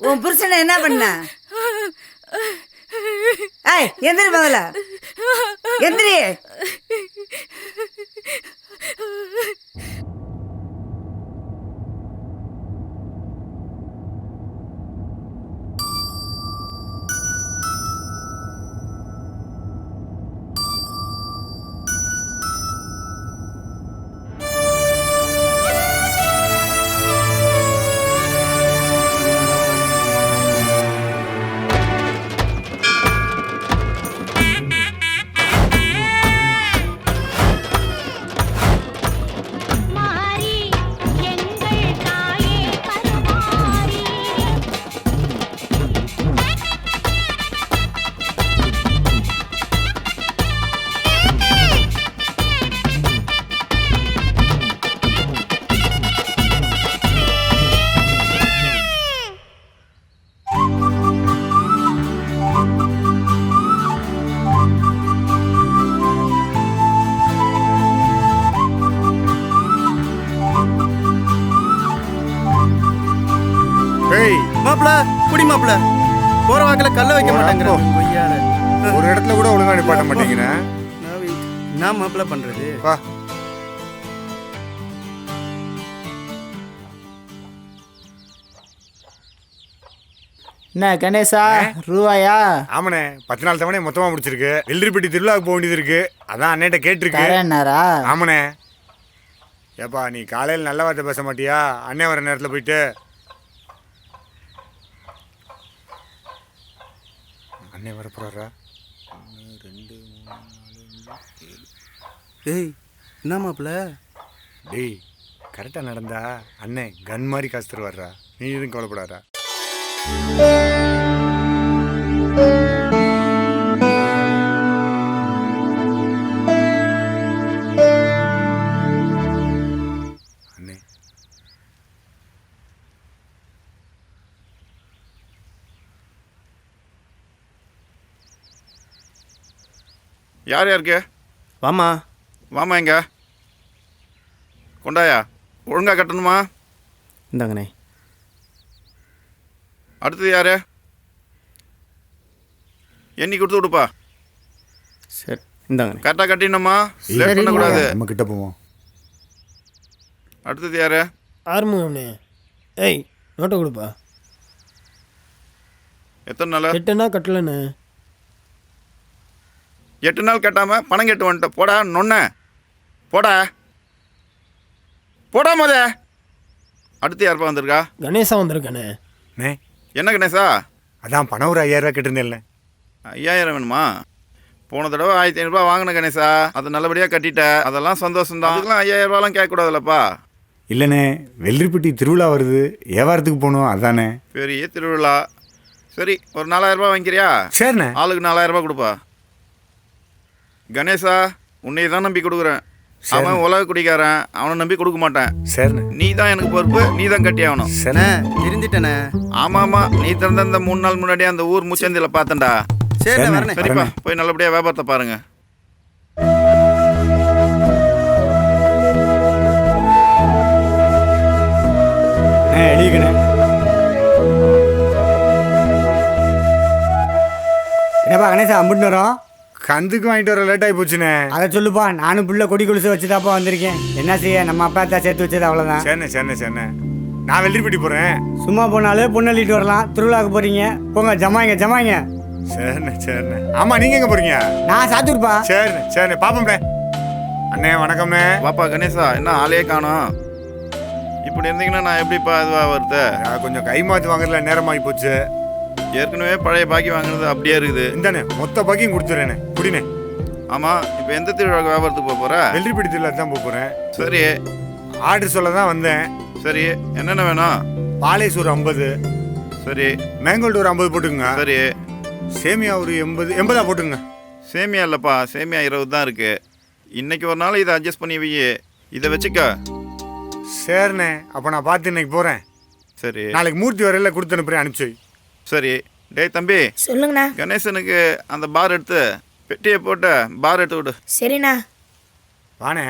உன் புருஷனை என்ன பண்ண? ஏய் எந்திரி முதல்ல, எந்திரி. மாப்பிள குடி மாப்பிள, போற வாக்கில கல்ல வைக்க மாட்டேங்கிற. ஒரு இடத்துல கூட ஒழுங்கா நிப்பாட்ட மாட்டேங்கிறேன். நான் மாப்பிள பண்றது என்ன கணேசா ரூபாயா? ஆமாண்ணே, 10 நாள் தவணை மொத்தமா முடிச்சிருக்கு. வெள்ளரிப்பட்டி திருவிழாவுக்கு போக வேண்டியது இருக்கு, அதான் அண்ணேட்ட கேட்டிருக்கேன். ஆமாண்ணே. ஏப்பா நீ காலையில் நல்ல வார்த்தை பேச மாட்டியா? அண்ணே வர நேரத்தில் போயிட்டு அண்ணே வர போறாரா? 1 2 3 4 5 6 7. ஏய் என்ன மாப்பிள? டேய் கரெக்டாக நடந்தா அண்ணே கன் மாதிரி காசு தருவாரா, நீ எதுவும் கவலைப்படாதா? அண்ணே யார் யாருக்கு? வாமா வாமா, எங்க கொண்டாயா? ஒழுங்கா கட்டணுமா? இந்தாங்கண்ணே. அடுத்தது யாரு? எண்ணி கொடுத்து விடுப்பா. சரி இந்தாங்கண்ணே. கரெக்டாக கட்டிடணுமா, லேட் பண்ணக்கூடாது. நம்ம கிட்ட போவோம். அடுத்தது யாரு? ஆறுமுகம்ண்ணே. ஏய் நோட்டை கொடுப்பா. எத்தனை நாள்? 8 நாள் கட்டலண்ணே. 8 நாள் கட்டாம பணம் கட்டு வந்துட்ட. போடா நொன்ன, போடா போடா மொத. அடுத்து யாருப்பா வந்திருக்கா? கணேசா வந்திருக்கானே. அண்ணே என்ன கணேசா? அதான் பணம் ஒரு 5000 ரூபா கேட்டிருந்தேன்ல. 5000 வேணுமா? போன தடவை 1500 ரூபா வாங்கின கணேசா, அது நல்லபடியாக கட்டிட்ட, அதெல்லாம் சந்தோஷம் தான். அதுக்கெல்லாம் 5000 ரூபாலாம் கேட்கக்கூடாதுல்லப்பா. இல்லைண்ணே, வெள்ளரிப்பட்டி திருவிழா வருது, வியாபாரத்துக்கு போகணும், அதானே. பெரிய திருவிழா. சரி ஒரு 4000 ரூபா வாங்கிக்கிறியா? சரிண்ணே. ஆளுக்கு 4000 ரூபா கொடுப்பா. கணேசா உன்னை தான் நம்பி கொடுக்குறேன். அவன் உலக குடிக்காரன், அவனை நம்பி கொடுக்க மாட்டேன். சரிண்ணே. நீ தான் எனக்கு பொறுப்பு, நீ தான் கட்டி ஆகணும். சரிண்ணே தெரிஞ்சிட்டேண்ணே. ஆமாம், நீ திறந்த இந்த 3 நாள் முன்னாடியே அந்த ஊர் முச்சந்தியில் பார்த்தேன்டா. சரி வரண்ணே. சரிப்பா, போய் நல்லபடியாக வியாபாரத்தை பாருங்க. எழுதிக்கணே. என்னப்பா கணேசா அம்பிட்டு வரோம்? கந்துக்கு வாங்கிட்டு வர லேட் ஆகி போச்சுண்ணே. அதை சொல்லுப்பா, நானும் புள்ள கொடி கொலுசு வச்சுதாப்பா வந்திருக்கேன். என்ன செய்ய, நம்ம அப்பா தான் சேர்த்து வச்சது அவ்வளோதான். சரிண்ணே சரிண்ணே சரிண்ணே. நான் வெள்ளரிப்பட்டி போகிறேன். சும்மா போனாலே பொண்ணு அள்ளிட்டு வரலாம். திருவிழாவுக்கு போறீங்க, போங்க ஜமாயிங்க ஜமாயிங்க. சரிண்ணே சரிண்ணே. ஆமாம் நீங்கள் எங்கே போகிறீங்க? நான் சாத்தூர்ப்பா. சரிண்ணே சரிண்ணே, பாப்போம்ண்ணே. அண்ணே வணக்கம்ண்ணே. வாப்பா கணேசா, என்ன ஆளே காணோம்? இப்படி இருந்தீங்கன்னா நான் எப்படிப்பா இதுவாக வருது? கொஞ்சம் கை மாற்றி வாங்குறதுல நேரமாகி போச்சு. ஏற்கனவே பழைய பாக்கி வாங்குறது அப்படியே இருக்குது. இந்தாண்ணே மொத்த பாக்கியும் கொடுத்துறேண்ணே, குடிண்ணே. ஆமாம், இப்போ எந்த திருவிழாவுக்கு வியாபாரத்துக்கு போக போகிற? வெள்ளரிப்பட்டி திருவிழாக்கு தான் போக போகிறேன். சரி ஆர்டர் சொல்ல தான் வந்தேன். சரி என்னென்ன வேணும்? பாலேஸ் ஒரு 50. சரி. மேங்கோல்டு ஒரு 50 போட்டுங்க. சரி. சேமியா ஒரு 80 போட்டுங்க. சேமியா இல்லைப்பா, சேமியா 20 தான் இருக்குது. இன்னைக்கு ஒரு நாள் இதை அட்ஜஸ்ட் பண்ணி வை, இதை வச்சுக்க. சரிண்ணே, அப்போ நான் பார்த்து இன்னைக்கு போகிறேன். சரி நாளைக்கு மூர்த்தி வரையில கொடுத்து அனுப்புறேன், அனுப்பிச்சு வை. சரி. டேய் தம்பி, சொல்லுங்கண்ணா. கணேசனுக்கு அந்த பார் எடுத்து பெட்டியை போட்டு பார் எடுத்து விடு. சரிண்ணா. வானே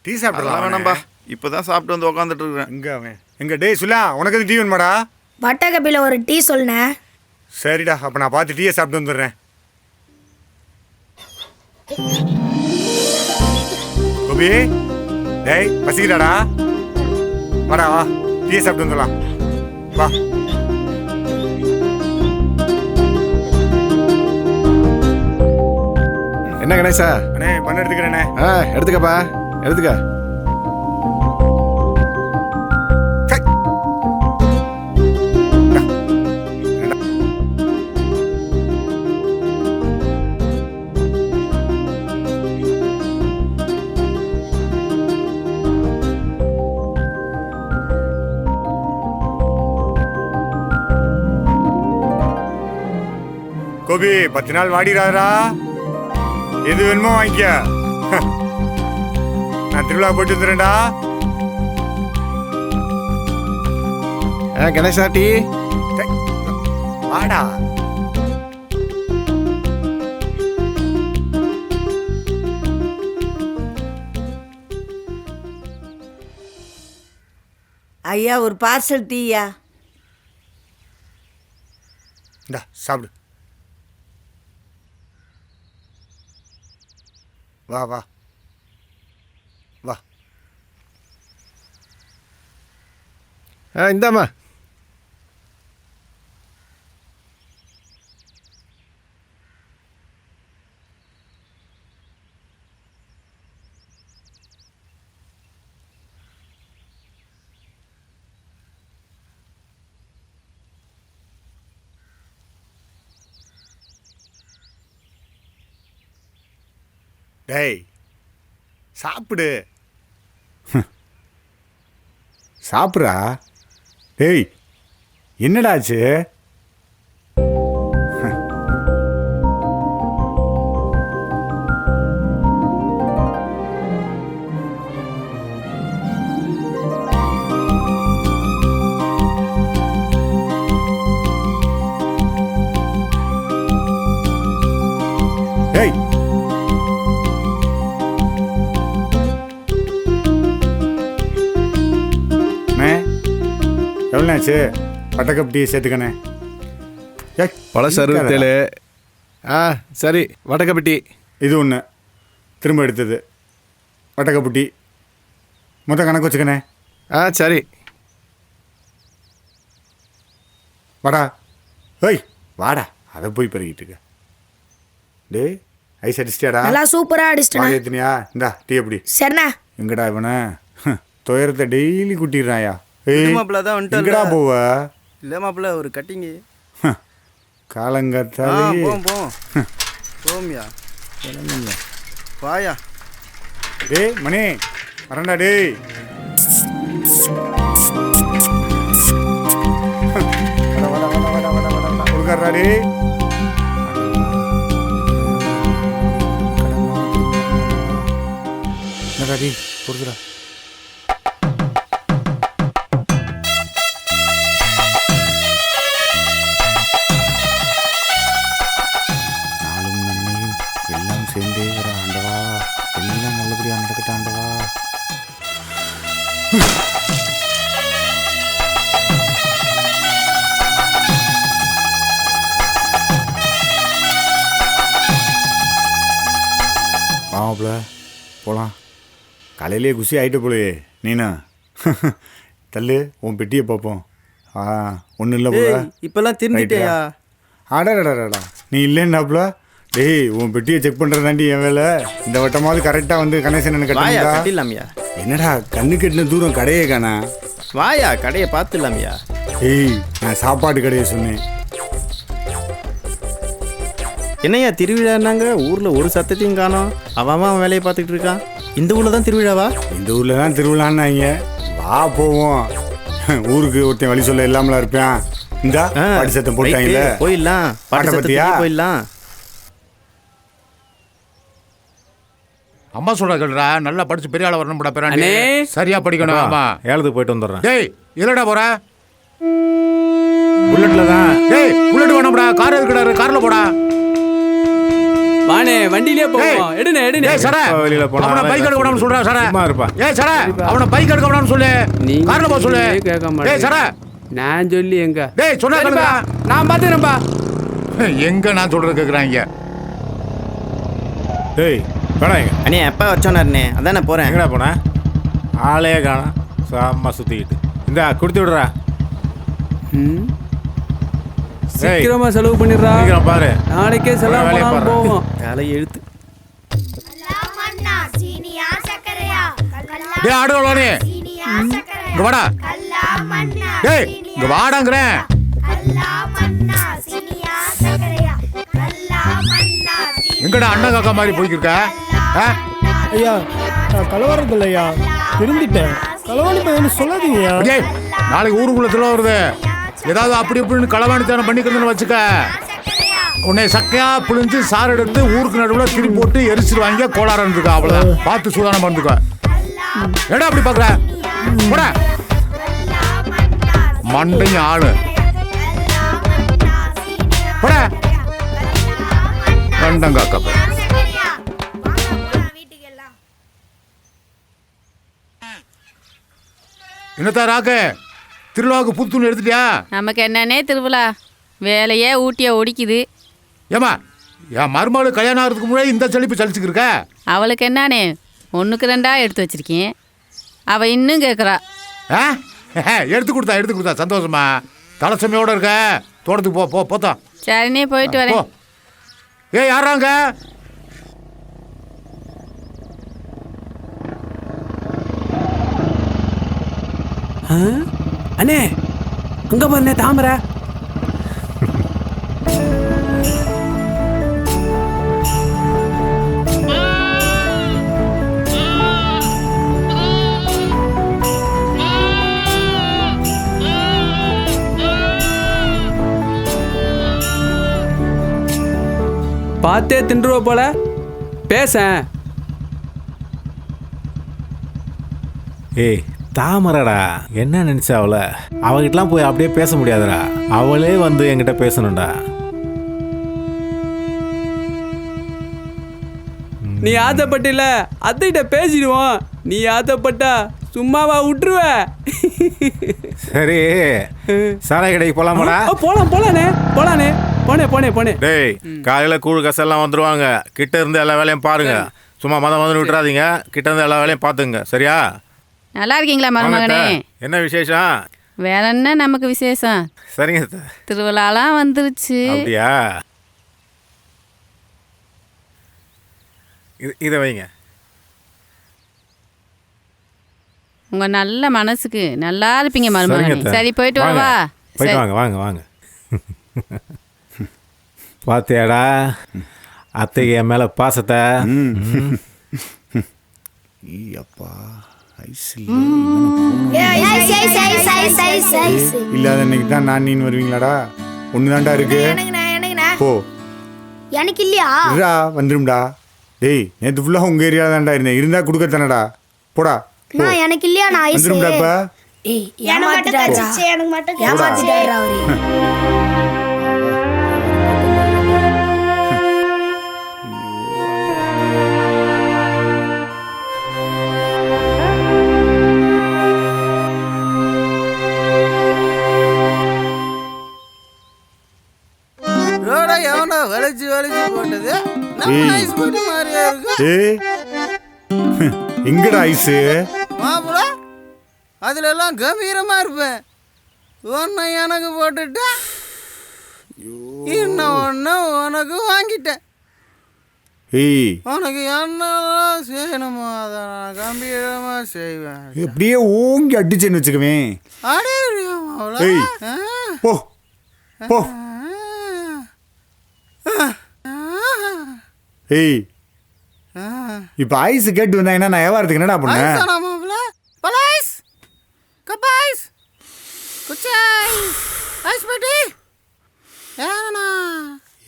டீ அதெல்லாம் சாப்பிடலாம் வேணாம்பா, இப்போதான் சாப்பிட்டு வந்து உக்காந்துட்டு இருக்கிறேன். எங்க அவன் எங்க டேய் சுலா, உனக்கு எதுவும் டீ வேணுமாடா? வட்டா கப்பியில் ஒரு டீ சொல்லுண்ணே. சரிடா, அப்போ நான் பார்த்து டீயை சாப்பிட்டு வந்துடுறேன். கோபி, டேய் பசிக்கிறாடா, வாடா வா, டீயை சாப்பிட்டு வந்துடலாம் வா. என்ன கணேசா? அண்ணே பண்ண எடுத்துக்கிறேண்ணே. எடுத்துக்கப்பா, எடுத்துக்க. சை. இந்தா. இந்தா. கோபி 10 நாள் வாடிடாதா, எது வேணுமோ வாங்கிக்க. நான் திருவிழா போயிட்டு வந்துடுறேன்டா. கணேசா டீ. சை. வாடா. ஐயா ஒரு பார்சல் டீயா. இந்தா சாப்பிடு. வா வா வா. இந்தாம்மா. டேய் சாப்பிடு. சாப்பிட்றா. டேய் என்னடாச்சு? டேய் எவ்வளோண்ணாச்சு? வட்டக்கப் டீ சேர்த்துக்கண்ணே. பழசு 67. சரி, வடக்கப்பட்டி. இது ஒன்று திரும்ப எடுத்தது. வட்டக்கப்பு டீ மொத்தம் கணக்கு வச்சுக்கண்ணே. சரி. வாடா. ஏய் வாடா, அதை போய் பெருகிட்டு இருக்க. டேய் ஐஸ் அடிச்சிட்டியாடா? நல்லா சூப்பரா அடிச்சிட்டேண்ணா. ஏற்றினியா? இந்தா டீ எப்படி? சரிண்ணா. எங்கடா இவனை துயரத்தை டெய்லி கூட்டிடுறாயா? மாப்பிள்ள தான் எங்கடா வந்துட்டு. போவ? இல்லை மாப்பிள்ள ஒரு கட்டிங்கு. காலங்கத்தாலே போமியா வாயா. டேய் மணி வரண்டா. டேய் கொடுக்கறா. டேய் என்னடா டேய் கொடுக்குறா. சேர்ந்தே வர ஆண்டவா, எல்லாம் நல்லபடியா நடக்கட்டும் ஆண்டவா. வாமாப்ல போலாம். காலையிலேயே குசி ஆகிட்டு போலே நீனா. தள்ளு உன் பெட்டியை பார்ப்போம். ஒன்றும் இல்லை போல. இப்பெல்லாம் திரும்பிட்டேயா? ஆடாடாடாடா நீ இல்லைன்னாப்ல. டேய் உன் பெட்டியை செக் பண்ணுறது தாண்டி என் வேலை. இந்த வட்டமாவது கரெக்டாக வந்து கணேசன் வாயா கட்டா. கட்டிடலாமியா? என்னடா கண்ணு கட்டின தூரம் கடையே காணா. வாயா கடையை பார்த்துடலாமியா? ஏய் நான் சாப்பாடு கடையை சொன்னேன். என்னையா திருவிழான்னாங்க, ஊரில் ஒரு சத்தத்தையும் காணோம். அவன் வேலையை பார்த்துக்கிட்டு இருக்கான். இந்த ஊரில் தான் திருவிழாவா? இந்த ஊரில் தான் திருவிழான்னாங்க. வா போவோம். ஊருக்கு ஒருத்தன் வழி சொல்ல இல்லாமலாம் இருப்பேன். இந்தா பாட்டு சத்தம் போட்டாங்கல்ல, போயிடலாம். பாட்டு பத்தியா? சத்தத்துக்கு போயிடலாம். அம்மா சொல்ற கேளுடா, நல்லா படிச்சு பெரிய ஆள வரணும். சரியா படிக்கணும். ஆமா, ஏலத்துக்கு போயிட்டு வந்துடுறேன். டேய் இல்லடா போற. டேய் புல்லட் வேணாம்டா, கார் எதுக்குடா? கார்ல போடா. வானே வண்டியிலே போவோம். எடுனே எடுனே. ஏய் சரே, வெளியில போனா அவன பைக் எடுக்க வேணாம்னு சொல்றா சரே. சும்மா இருப்பா. ஏய் சரே, அவன பைக் எடுக்க வேணாம்னு சொல்லு. கார்ல போ சொல்லு. கேட்க ஏய் மாட்டேன். சரே, நான் சொல்லி எங்க? டேய் சொன்னா கேளுடா. நான் பாத்துறேன்பா. எங்க நான் சொல்றது கேக்குறாங்க. டேய் வேணா எங்க அண்ணே எப்போ வச்சோன்னாருண்ணே, அதான் நான் போகிறேன். எங்கடா போன? ஆளே காணோம், சாமா சுற்றிக்கிட்டு. இந்தா கொடுத்து விடுறா. சீக்கிரமா செலவு பண்ணிடுறா. சீக்கிரம் பாரு. நாளைக்கே செலவு வேலையை பண்ணாம பாரு. போவோம். தலை எழுத்து. டேய் ஆடுவானே, இங்க வாடா. டேய் இங்க வாடாங்கறேன். எங்கடா அண்ணன் காக்கா மாதிரி போய்க்கிருக்க? ஐயா நான் கலவரது இல்லையா, திருந்திட்டேன். களவாணி பையன் சொல்லாதீங்கய்யா. டேய் நாளைக்கு ஊருக்குள்ள திருவிழா வருது. ஏதாவது அப்படி இப்படின்னு களவாணித்தனம் பண்ணிக்கிறதுன்னு வச்சுக்க, உன்னை சக்கையா புழிஞ்சு சாறு எடுத்து ஊருக்கு நடுவில் திரி போட்டு எரிச்சிருவாங்க. கோளாறு இருந்துக்கா, அவ்வளோதான். பார்த்து சூதானம் பண்ணுக்க. ஏடா அப்படி பார்க்குற? போட மண்டையும் ஆளு போட கண்டங்காக்கா. என்னத்தா ராக்கு, திருவிழாவுக்கு புத்துணி எடுத்துட்டியா? நமக்கு என்னன்னே திருவிழா, வேலையே ஊட்டிய ஒடிக்குது. ஏமா என் மருமகளுக்கு கல்யாணம் ஆகிறதுக்கு முன்னாடி இந்த செழிப்பு சலிச்சுக்கிருக்க. அவளுக்கு என்னானே 1க்கு 2 எடுத்து வச்சிருக்கேன். அவள் இன்னும் கேட்குறா. ஆ எடுத்து கொடுத்தா சந்தோஷமா. தலைச்சமையோட இருக்க, தோட்டத்துக்கு போ போ போத்தா. சரினே போயிட்டு போ. வரேன். ஏய் யாராங்க? அண்ணே அங்க பாருண்ணே தாமரை. பார்த்தே தின்றுவ போல பேச. ஏய் தாமரடா, என்ன நினைச்சா அவகிட்டலாம் போய் அப்படியே பேச முடியாதுடா. அவளே வந்து என்கிட்ட பேசணும்டா. நீ ஆசைப்பட்டில அத்தைகிட்ட பேசிடுவோம். நீ ஆசைப்பட்டா சும்மாவா விட்டுருவ? சரி சாராய கடைக்கு போலாமாடா? போலானே போனே. டேய் காலையில கூழ் கசெல்லாம் வந்துருவாங்க. கிட்ட இருந்து எல்லா வேலையும் பாருங்க. சும்மா மதம் விட்டுறாதீங்க. கிட்ட இருந்து எல்லா வேலையும் பாத்துங்க. சரியா? நல்லா இருக்கீங்களா மருமகனே? என்ன விசேஷம்? வேற என்ன நமக்கு விசேஷம்? சரிங்க. திருவிழாலாம் வந்துருச்சு. அப்படியா? இதை வைங்க. உங்க நல்ல மனசுக்கு நல்லா இருப்பீங்க மருமகனே. சரி போயிட்டு வாங்க. வரவா? போயிட்டு வாங்க. பாத்தியாடா அத்தைக்கு என் மேல பாசத்தை. அப்பா இல்லாத இன்னைக்கு தான் நான் நீன்னு வருவீங்களாடா? ஒண்ணுதான்டா இருக்கு. போ. எனக்கு இல்லையா? இருடா வந்துரும்டா. டேய் நேற்று ஃபுல்லாக உங்கள் ஏரியாவில் தான்டா இருந்தேன். இருந்தால் கொடுக்கத்தானடா. போடா நான் எனக்கு இல்லையா? நான் ஐஸ் வந்துரும்டாப்பா. ஏய் ஏமாத்திட்டாரா அவரு? ரோட எவனோ வளைச்சு போட்டது. எங்கடா ஐஸு? மாப்பிள அதுல எல்லாம் கம்பீரமா இருப்பேன். ஒன்னு எனக்கு போட்டுட்ட, இன்னும் ஒன்னு உனக்கு வாங்கிட்டேன். உனக்கு என்னெல்லாம் செய்யணுமோ அதை நான் கம்பீரமா செய்வேன். எப்படியே ஓங்கி அடிச்சேன்னு வச்சுக்குவேன். போ போ. ஏய் இப்போ ஐஸ் கேட்டு வந்தாங்கன்னா நான் வியாபாரத்துக்கு என்னடா பண்ணேன்?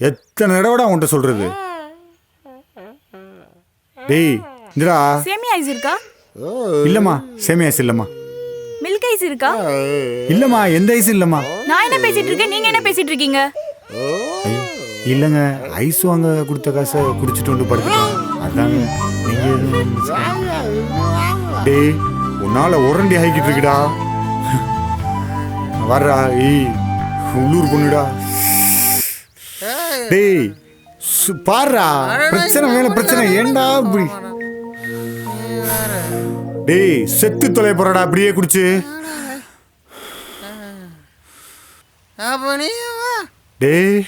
எத்தனை தடவை உன்கிட்ட சொல்றது? டேய் இந்தடா. சேமியா ஐஸ் இருக்கா? இல்லம்மா சேமியா ஐஸ் இல்லம்மா. மில்க் ஐஸ் இருக்கா? இல்லம்மா, எந்த ஐஸ் இல்லம்மா. நான் என்ன பேசிட்டு இருக்கேன், நீங்க என்ன பேசிட்டு இருக்கீங்க? இல்லங்க, ஐஸ் வாங்க கொடுத்த காசை குடிச்சிட்டு வந்து படுத்துட்டோம். அதாங்க நீங்க டேய் உன்னால உரண்டி ஆகிக்கிட்டு இருக்குடா. வர்றா ஏய் உள்ளூர் பொண்ணுடா. டேய் பாருடா, பிரச்சனை மேல பிரச்சனை, ஏண்டா இப்படி? டேய் செத்து தொலை போறடா அப்படியே குடிச்சு. டேய்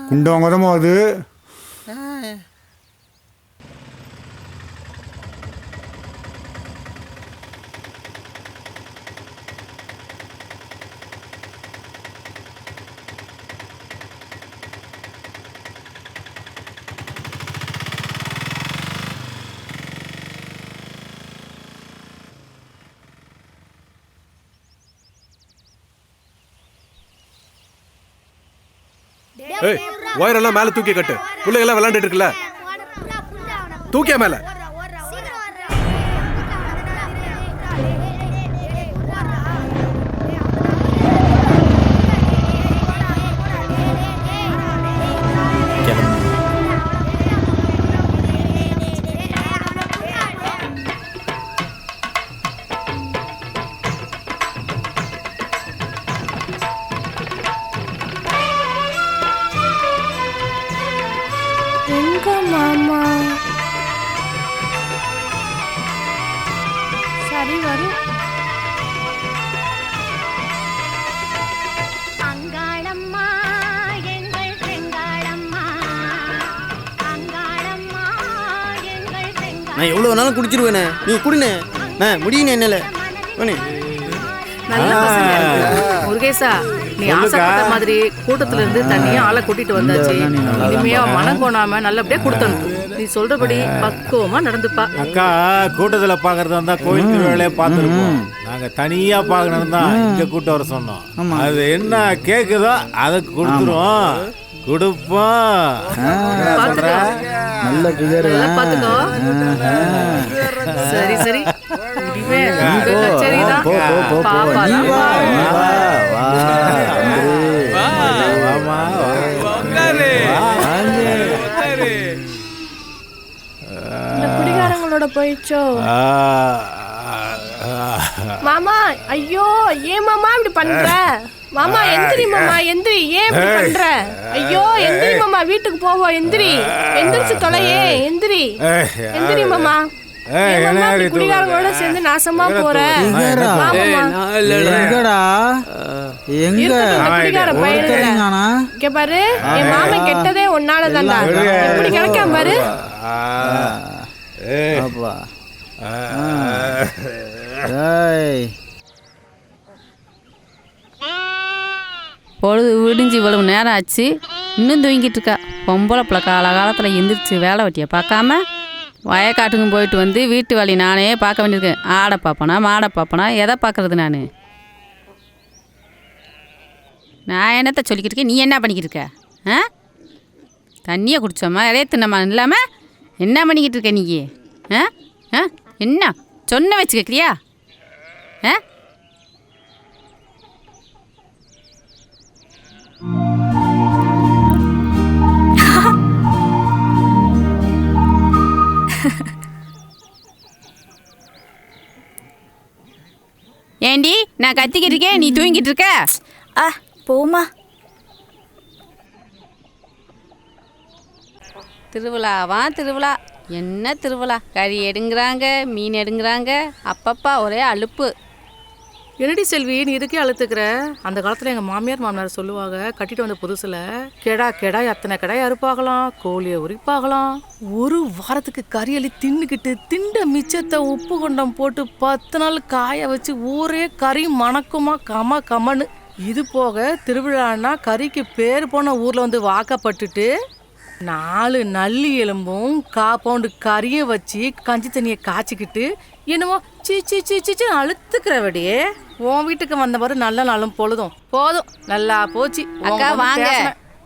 குண்டவங்கதமா அது. ஏய் ஒயரெல்லாம் மேலே தூக்கி கட்டு. பிள்ளைங்கெல்லாம் விளையாண்டுட்டு இருக்குல்ல, தூக்கியா மேலே. மாமா சரி வரும். அங்காளம்மா எங்கள் செங்காளம்மா, அங்காளம்மா எங்கள் செங்காளம்மா. நான் எவ்வளோ வேணாலும் குடிச்சிருவேண்ணே, நீ குடிண்ணே. முடியுண்ணே என்னால. நல்ல பசங்க இருக்கு. முருகேசா, நீ ஆசைப்பட்ட மாதிரி கூட்டத்துல இருந்து தனியா ஆளை கூட்டிட்டு வந்தாச்சு. இனிமே அவன் மனம் கோணாம நல்லபடியா கொடுத்தனுப்பு. நீ சொல்றபடி பக்குவமா நடந்துப்பா. அக்கா கூட்டத்தில் பார்க்கறதா இருந்தா கோயில் திருவிழாலே பார்த்துருப்போம். நாங்கள் தனியாக பார்க்கணும் தான் இங்கே கூட்டம் வர சொன்னோம். அது என்ன கேட்குதோ அதை கொடுத்துருவோம், கொடுப்போம். நல்ல கிளியர். பாத்துக்கோ. சரி சரி, இனிமே கச்சேரிதான். பாப்பா குடிகாரங்களோட போயிடுச்சோ மாமா. ஐயோ ஏன் மாமா இப்படி பண்ற? மாமா எந்திரி, மாமா எந்திரி, ஏன் இப்படி பண்ற? ஐயோ எந்திரி மாமா, வீட்டுக்கு போவோம். எந்திரி, எந்திரிச்சு தொலையே, எந்திரி எந்திரி மாமா. குடிகாரங்களோட சேர்ந்து நாசமா போற. குடிகார பையன் இங்க பாரு, என் மாமன் கெட்டதே உன்னாலதான்டா. எப்படி கிடைக்காம பாரு. பொழுது விடிஞ்சு இவ்வளவு நேரம் ஆச்சு, இன்னும் தூங்கிட்டு இருக்கா. பொம்பளை பிள்ளை காலகாலத்தில் எந்திரிச்சு வேலை வெட்டியை பார்க்காம வயக்காட்டுக்கும் போயிட்டு வந்து வீட்டு வேலையை நானே பார்க்க வேண்டியிருக்கேன். ஆடை பார்ப்பனா மாடை பார்ப்பனா எதை பார்க்கறது? நான் என்னத்தை சொல்லிக்கிட்டு இருக்கேன், நீ என்ன பண்ணிக்கிட்டு இருக்க? ஆ, தண்ணியை குடிச்சோமா இலைய தின்னமா இல்லாமல் என்ன பண்ணிக்கிட்டு இருக்க நீ? ஆ ஆ என்ன சொன்ன வச்சு கேட்குறியா? ஆ ஏண்டி நான் கத்திக்கிட்டு இருக்கேன், நீ தூங்கிட்டு இருக்க? போமா. திருவிழாவா திருவிழா, என்ன திருவிழா? கறி எடுங்கிறாங்க, மீன் எடுங்கிறாங்க, அப்பப்பா ஒரே அலுப்பு. என்னடி செல்வி நீ இதுக்கே அழுத்துக்கிற? அந்த காலத்தில் எங்கள் மாமியார் சொல்லுவாங்க, கட்டிட்டு வந்த புதுசில் கெடா எத்தனை கெடா அறுப்பாகலாம், கோழியை உரிப்பாகலாம். ஒரு வாரத்துக்கு கறியலி தின்னுக்கிட்டு திண்ட மிச்சத்தை உப்பு கொண்டம் போட்டு 10 நாள் காய வச்சு ஊரே கறி மணக்குமா கமன்னு. இது போக திருவிழான்னா கறிக்கு பேர் போன ஊரில் வந்து வாக்கப்பட்டுட்டு 4 நல்லி எலும்பும் 1/4 பவுண்டு கறியும் வச்சு கஞ்சி தண்ணியை காய்ச்சிக்கிட்டு என்னமோ சீச்சு அழுத்துக்கிறவடியே. உன் வீட்டுக்கு வந்த மாதிரி நல்ல நாளும் பொழுதும் போதும், நல்லா போச்சு. அக்கா வாங்க,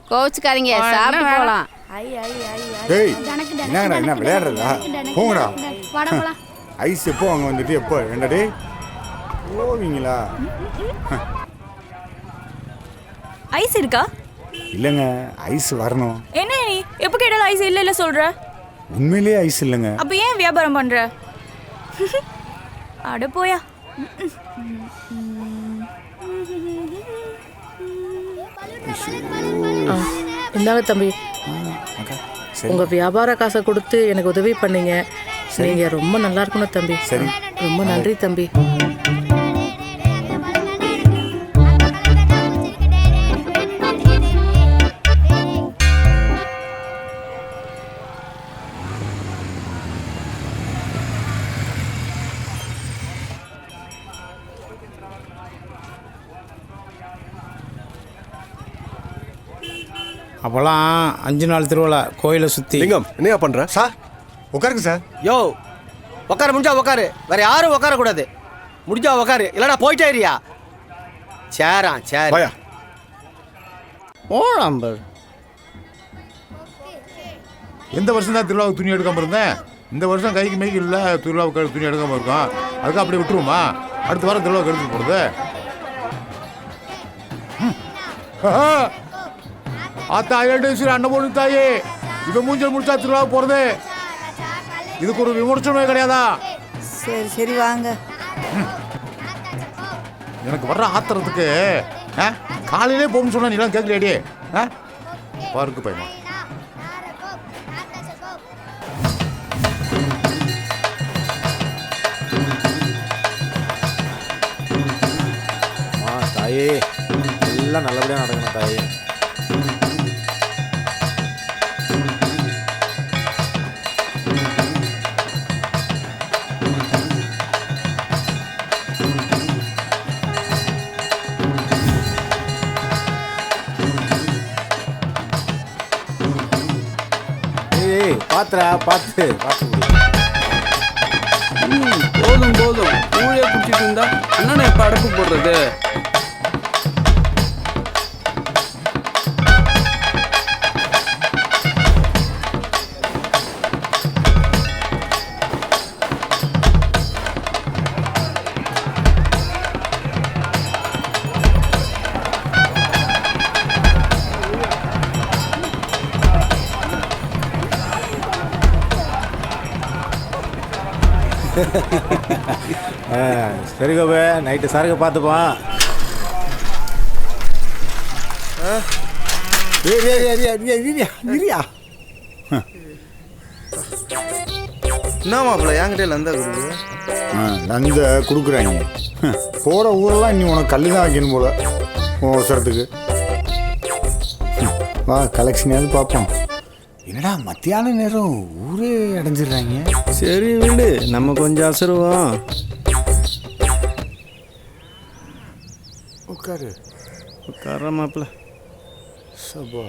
கோச்சுக்காரங்க சாப்பிட்டு போகலாம். என்ன விளையாடுறதா? போங்கடா. ஐஸ் எப்போ அங்கே வந்துட்டு எப்போ? என்னடே போவீங்களா? ஐஸ் இருக்கா? இல்லைங்க, ஐஸ் வரணும். என்ன நீ எப்போ கேட்டாலும் ஐஸ் இல்லை இல்லை சொல்ற? உண்மையிலேயே ஐஸ் இல்லைங்க. அப்போ ஏன் வியாபாரம் பண்ற? அட போயா. இந்தாங்க தம்பி, உங்க வியாபார காசை கொடுத்து எனக்கு உதவி பண்ணீங்க. நீங்க ரொம்ப நல்லா இருக்கணும் தம்பி. சரி, ரொம்ப நன்றி தம்பி. அப்போல்லாம் 5 நாள் திருவிழா கோயிலை சுற்றி. லிங்கம் என்னையா பண்ற? சார் உட்காருங்க சார். யோ உட்கார முடிஞ்சா உட்காரு, வேற யாரும் உட்காரக்கூடாது. முடிஞ்சா உட்காரு, இல்லைனா போயிட்டே இருயா. சேரான் சேர் வாயா. ஓழாம்பர். எந்த வருஷம் தான் திருவிழாவுக்கு துணி எடுக்காமல் இருந்தேன். இந்த வருஷம் கைக்கு மைக்கு இல்லை, திருவிழாவுக்கு துணி எடுக்காமல் இருக்கோம். அதுக்கு அப்படியே விட்டுருவோமா? அடுத்த வாரம் திருவிழாவுக்கு எடுத்துட்டு போகிறது. ஆத்தா ஏடேஸ்வரி அன்னபூர்ணி தாயே, இவன் மூஞ்சல் முடிச்சா திருவிழா போகிறது. இதுக்கு ஒரு விமர்சனமே கிடையாதா? சரி சரி வாங்க. எனக்கு வர்ற ஆத்திரத்துக்கு காலையிலே போகணும்னு சொன்னா நீலாம் கேட்கலையாடி? பாருக்கு பையமா. தாயே எல்லாம் நல்லபடியாக நடக்கணும் தாயே. பாத்துரா பார்த்து போதும் போதும், ஊழிய குடிச்சிட்டு இருந்தா அண்ணனை எப்ப அடப்பு போடுறது? சரி கோபே, நைட்டு சரக்கு பார்த்துப்பான். என்ன மாப்பிள்ள என்கிட்ட லந்தா கொடுக்கு? லந்த கொடுக்குறாங்க. போகிற ஊரெல்லாம் நீ உனக்கு கல் தான் வைக்கணும் போல அவசரத்துக்கு. வா கலெக்ஷனாவது பார்ப்போம். என்னடா மத்தியான நேரம் ஊரே அடைஞ்சிடுறாங்க. சரி விடு, நம்ம கொஞ்சம் அசருவோம். உட்காரு. உட்கார மாப்பிள்ள. சபா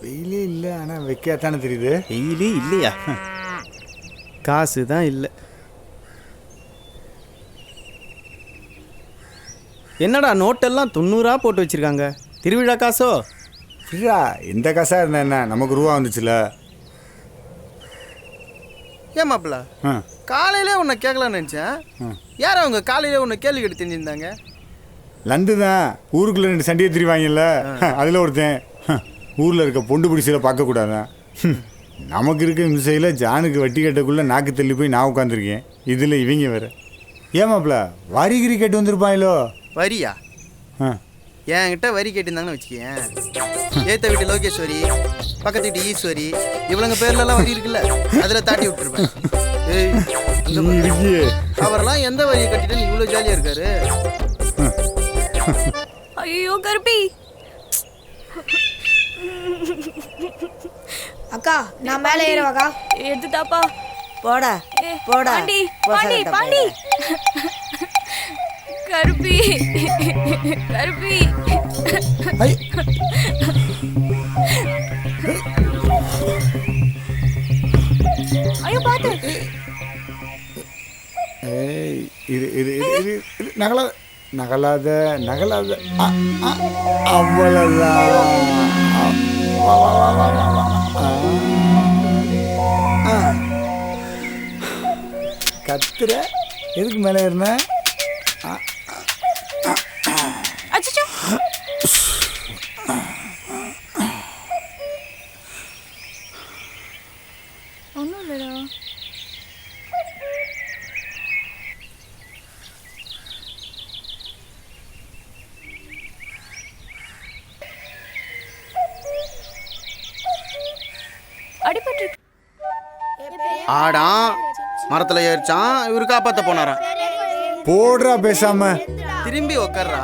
வெயிலே இல்லை, ஆனால் வைக்காத்தானே தெரியுது. வெயிலே இல்லையா? காசு தான் இல்லை. என்னடா நோட்டெல்லாம் 90 போட்டு வச்சிருக்காங்க. திருவிழா காசோ? ஃப்ரீயா எந்த காசாக இருந்தா என்ன, நமக்கு ரூபா வந்துச்சுல. ஏன் மாப்பிள்ள, காலையிலே உன்னை கேட்கலான்னு நினச்சேன். யார் அவங்க காலையிலே உன்னை கேள்வி கேட்டு தெரிஞ்சிருந்தாங்க? லந்து தான் ஊருக்குள்ளே 2 சண்டையை திரிவாங்கல்ல, அதில் ஒருத்தன். ஊரில் இருக்க பொண்டு பிடிச்சில பார்க்கக்கூடாதான். நமக்கு இருக்க மிசையில் ஜானுக்கு வட்டி கட்டக்குள்ளே நாக்கு தள்ளி போய் நான் உட்காந்துருக்கேன். இதில் இவங்க வேறு. ஏமாப்ல வரிகிரி கேட்டு வந்திருப்பாங்களோ? வரியா? என்கிட்ட வரி கேட்டிருந்தாங்கன்னு வச்சுக்கேன். ஏத்த வீட்டு லோகேஸ்வரி, பக்கத்து வீட்டு ஈஸ்வரி, இவளுங்க பேர்லலாம் வரி இருக்குல்ல, அதில் தாட்டி விட்டுருப்பேன். அவரெல்லாம் எந்த வரியை கட்டிட்டு நீ இவ்வளோ ஜாலியாக இருக்காரு? ஐயோ கருப்பி. அக்கா நான் மேலே ஏறுவாக்கா. எடுத்துட்டாப்பா. போடா போடா. பாண்டி பாண்டி பாண்டி. கருப்பி கருப்பி. ஐயோ பாத்து. ஏய் இது இது இது இது நகலாத நகலாத நகலாத. அவ்வளோதான். கத்துற எதுக்கு மேலே ஏறின? அச்சச்சோ. ஒன்றும் இல்லைடா. அடிபட்டு ஆடான் மரத்துல ஏறிச்சான், இவரு காப்பாத்த போனாராம். போடுறா பேசாம. திரும்பி உக்கார்றா.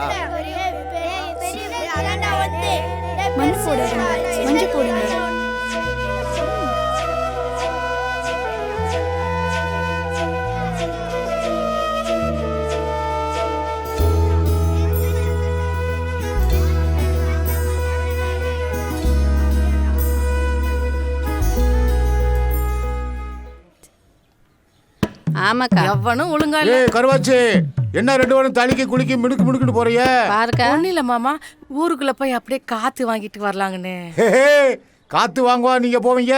மண் போடுங்க, மஞ்சள் போடுங்க. ஆமாக்கா. எவனும் ஒழுங்கா இல்ல. ஏய் கருவாச்சி, என்ன 2 பேரும் தலைக்கு குளிக்கி மினுக்கு மினுக்குன்னு போறீங்க? பாருக்கா. ஒன்றும் இல்லை மாமா, ஊருக்குள்ள போய் அப்படியே காத்து வாங்கிட்டு வரலாங்கன்னு. காத்து வாங்குவா நீங்க போவீங்க?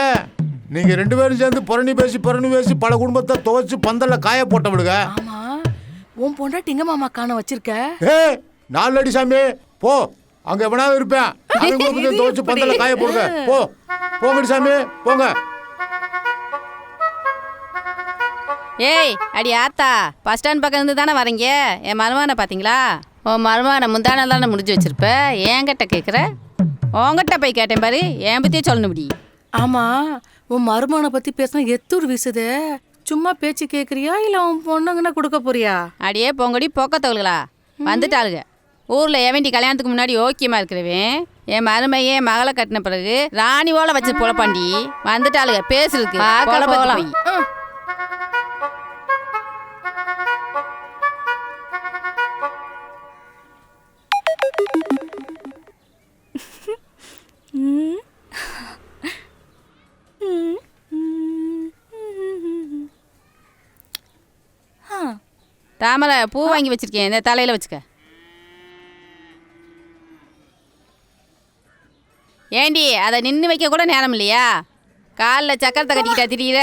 நீங்க 2 பேரும் சேர்ந்து புரணி பேசி பல குடும்பத்தை துவைச்சு பந்தல்ல காய போட்டவளுங்க. ஆமா, உன் பொண்டாட்டி எங்க மாமா காண வச்சிருக்க? 4 அடி சாமி போ, அங்க எவனாவது இருப்பேன். அவன் குடும்பத்தை துவைச்சு பந்தல்ல காய போடுங்க. போங்கடி சாமி போங்க. ஏய் அடி ஆத்தா, பஸ் ஸ்டாண்ட் பக்கம் இருந்து தானே வரீங்க? என் மருமானை பார்த்தீங்களா? உன் மருமானை முந்தானல் தானே முடிஞ்சு வச்சிருப்ப, என்கிட்ட கேட்குற? உங்ககிட்ட போய் கேட்டேன் பாரு, என் பற்றியே சொல்லணும் இப்படி. ஆமா, உன் மருமானை பத்தி பேசினா எத்தூர் வீசுது. சும்மா பேச்சு கேட்குறியா இல்லை உன் பொண்ணுங்கன்னா கொடுக்க போறியா? அடியே பொங்கடி பொக்கத்தவளுகளா வந்துட்டாளுங்க. ஊரில் எவன்டி கல்யாணத்துக்கு முன்னாடி ஓக்கியமாக இருக்கிறவன் என் மருமையே மகளை கட்டின பிறகு ராணி ஓலை வச்சு புலப்பாண்டி வந்துட்டாளுங்க பேசுறதுக்கு. போய் தாமரை பூ வாங்கி வச்சிருக்கேன், இந்த தலையில வச்சுக்க. ஏண்டி அதை நின்று வைக்க கூட நேரம் இல்லையா? காலில் சக்கரத்தை கட்டிக்கிட்டா திரியிற?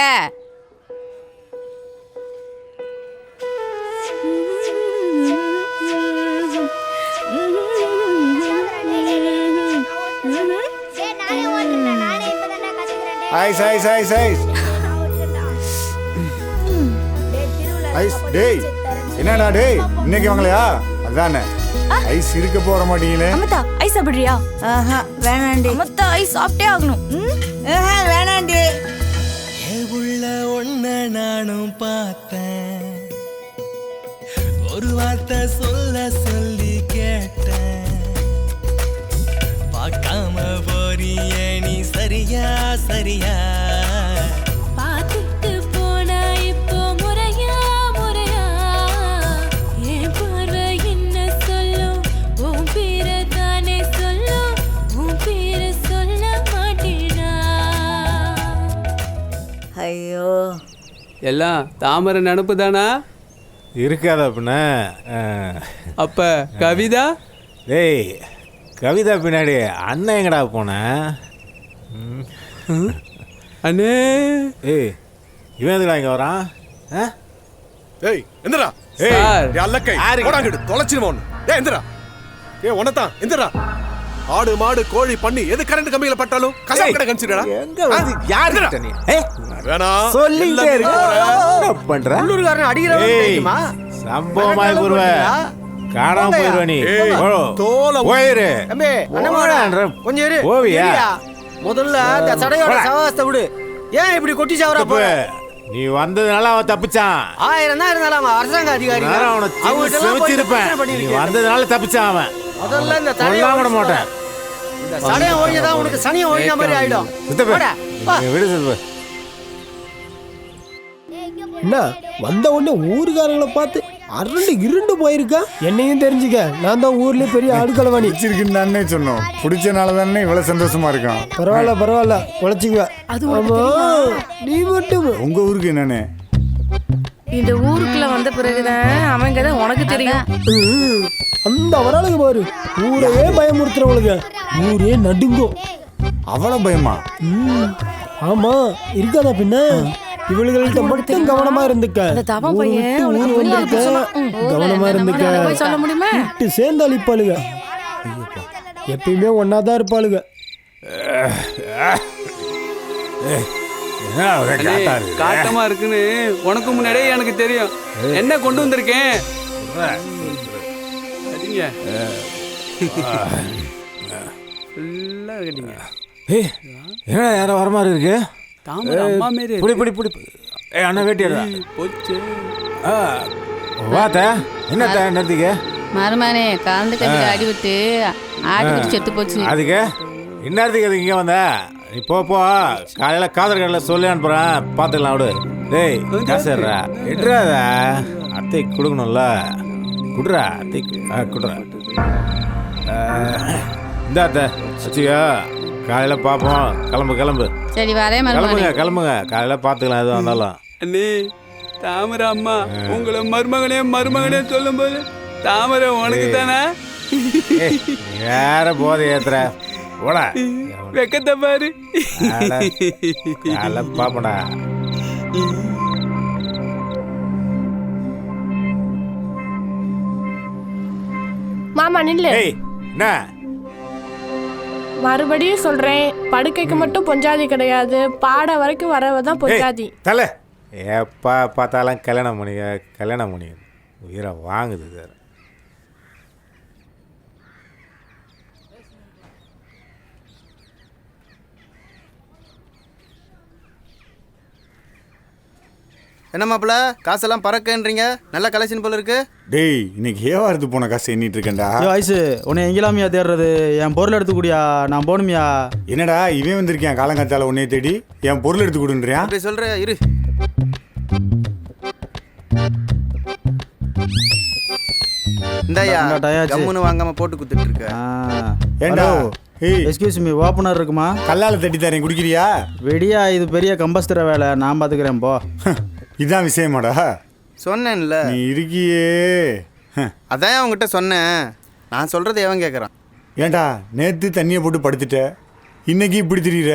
Ice ice ice ice ice. டேய் என்னடா டேய், இன்னைக்கு வாங்கலையா? அதானே ஐஸ் இருக்க போற மாட்டீங்களே. அம்மத்தா ஐஸ் சாப்பிடுறியா? வேணாண்டி. அம்மத்தா ஐஸ் சாப்பிட்டே ஆகணும். வேணாண்டி. உள்ள ஒன்ன நானும் பார்த்தேன், ஒரு வார்த்தை சொல்ல சொல்லி கேட்டேன், பார்க்காம போறிய நீ சரியா சரியா? பார்த்துட்டு போனா இப்போ முறையா முறையா? என் பார்வை என்ன சொல்லும், உன் பேரை தானே சொல்லும், உன் பேரை சொல்ல மாட்டேனா? ஐயோ, எல்லாம் தாமரை நினப்பு தானா? இருக்காத அப்படின்ன. அப்ப கவிதா? டேய் கவிதா பின்னாடி அண்ணன் எங்கடா போனேன்? அண்ணே. ஏய் இவன் எதுடா இங்கே வரான்? ஏய் எந்திரா. ஏய் அல்லக்கை போடாங்கடு தொலைச்சிடுவோம். ஏய் எந்திரா. ஏய் உனதான் எந்திரா. ஆடு மாடு கோழி பண்ணி எது கரண்ட் கம்பியில பட்டாலும் கசாப் கடை கன்சிடரா? எங்க வந்து யார் கிட்ட நீ? வேணா சொல்லிட்டே இருக்க. என்ன பண்ற? உள்ளூர்காரன் அடிக்கிறவன் தெரியுமா? சம்பவமாய் குருவ காணாம போயிருவ நீ. தோல போயிரு. தம்பி அண்ணா கொஞ்சம் இரு. ஓவியா முதல்ல அந்த சடையோட சவாசத்தை விடு. ஏன் இப்படி கொட்டி சாவறா போ? நீ வந்ததுனால அவன் தப்பிச்சான். 1000 தான் இருந்தாலும் அவன் அரசாங்க அதிகாரி. நீ வந்ததுனால தப்பிச்சான் அவன். முதல்ல இந்த சடையை விட மாட்டேன். இந்த சடையை ஒழிஞ்சதான் உனக்கு சனியை ஒழிஞ்ச மாதிரி ஆயிடும். விடு சொல்லுவ. என்ன வந்த உடனே ஊருக்காரங்களை பார்த்து அரண்டு இருண்டு போயிருக்கா? என்னையும் தெரிஞ்சுக்க, நான் தான் ஊர்லயே பெரிய ஆடுகளவாணி. பிடிச்சிருக்குன்னு தானே சொன்னோம். பிடிச்சனால தானே இவ்வளவு சந்தோஷமா இருக்கான். பரவாயில்ல பரவாயில்ல உழைச்சிக்குவேன். ஆமா நீ மட்டும் உங்க ஊருக்கு என்னன்னு? இந்த ஊருக்குள்ள வந்த பிறகுதான் அவங்க தான் உனக்கு தெரியும். அந்த அவராளுக்கு பாரு, ஊரையே பயமுறுத்துறவளுங்க, ஊரே நடுங்கும். அவ்வளவு பயமா? ஆமா இருக்காதா பின்ன? இவளுகள்கிட்ட மட்டும் கவனமா இருந்துக்க. அந்த தவம் ஊரு பையன் விட்டு ஊரு அவளுக்கு புரியாது வந்திருக்க. சொன்னான். கவனமா இருந்துக்க. போய் சொல்ல முடியுமா? விட்டு சேர்ந்து அழிப்பாளுக. எப்பயுமே ஒன்னாதான் இருப்பாளுக. காட்டமா இருக்குன்னு உனக்கு முன்னாடியே எனக்கு தெரியும். என்ன கொண்டு வந்திருக்கேன் என்ன யாரோ வர மாதிரி இருக்கு? தாமரை அம்மா மாரி புடி புடி புடி. அண்ணா வேட்டியா போச்சு. வாத்த என்னத்த நேரத்துக்கு மருமானே கலந்து கட்டி அடிவிட்டு ஆட்டு குடி செத்து போச்சு. அதுக்கு இந்நேரத்துக்கு அதுக்கு இங்கே வந்த நீ போ காலையில் காதல் கடையில் சொல்லி அனுப்புகிறேன் பார்த்துக்கலாம் விடு. டேய் காசுறா எட்ராத அத்தை கொடுக்கணும்ல குடுறா அத்தை குடுறா இந்த அத்தை வச்சுக்கோ காலையில் பார்ப்போம். கிளம்பு சரி வரே கிளம்புங்க காலையில் பார்த்துக்கலாம் எதுவும் வந்தாலும். அண்ணே தாமரை அம்மா உங்களை மருமகனே சொல்லும் போது தாமரை உனக்கு தானே வேற போதை ஏத்துற ஓட வெக்கத்தை பாரு. பாப்படா மாமா நில்லு. என்ன மறுபடியும் சொல்றேன், படுக்கைக்கு மட்டும் பொஞ்சாதி கிடையாது, பாட வரைக்கும் வரவதான் பொஞ்சாதி. தலை எப்போ பார்த்தாலும் கல்யாணம் பண்ணி உயிரை வாங்குது சார். என்ன மாப்பிள்ள காசெல்லாம் பறக்கன்றீங்க? நல்லா கலெக்ஷன் போல இருக்கு. டேய் இன்னைக்கு ஏவாரத்து போன காசு எண்ணிட்டு இருக்கேன்டா. வயசு உன்னை எங்கெல்லாமியா தேடுறது? என் பொருள் எடுத்து கூடியா, நான் போகணுமியா. என்னடா இவன் வந்திருக்கேன் காலங்காத்தால உன்னைய தேடி என் பொருள் எடுத்து கொடுன்றியா? அப்படி சொல்ற இரு. இந்தாயா ஜம்முன்னு வாங்காம போட்டு குத்துட்டு இருக்க. ஏண்டா எக்ஸ்கியூஸ் மீ, ஓப்பனர் இருக்குமா? கல்லால தட்டி தரேன் குடிக்கிறியா? வெடியா, இது பெரிய கம்பஸ்தர வேலை, நான் பார்த்துக்கிறேன் போ. இதான் விஷயமாடா? சொன்னேன்ல நீ இருக்கியே. அதான் அவங்ககிட்ட சொன்னேன். நான் சொல்றது எவன் கேட்குறான்? ஏண்டா நேற்று தண்ணியை போட்டு படுத்துட்ட, இன்னைக்கு இப்படி திரியிற,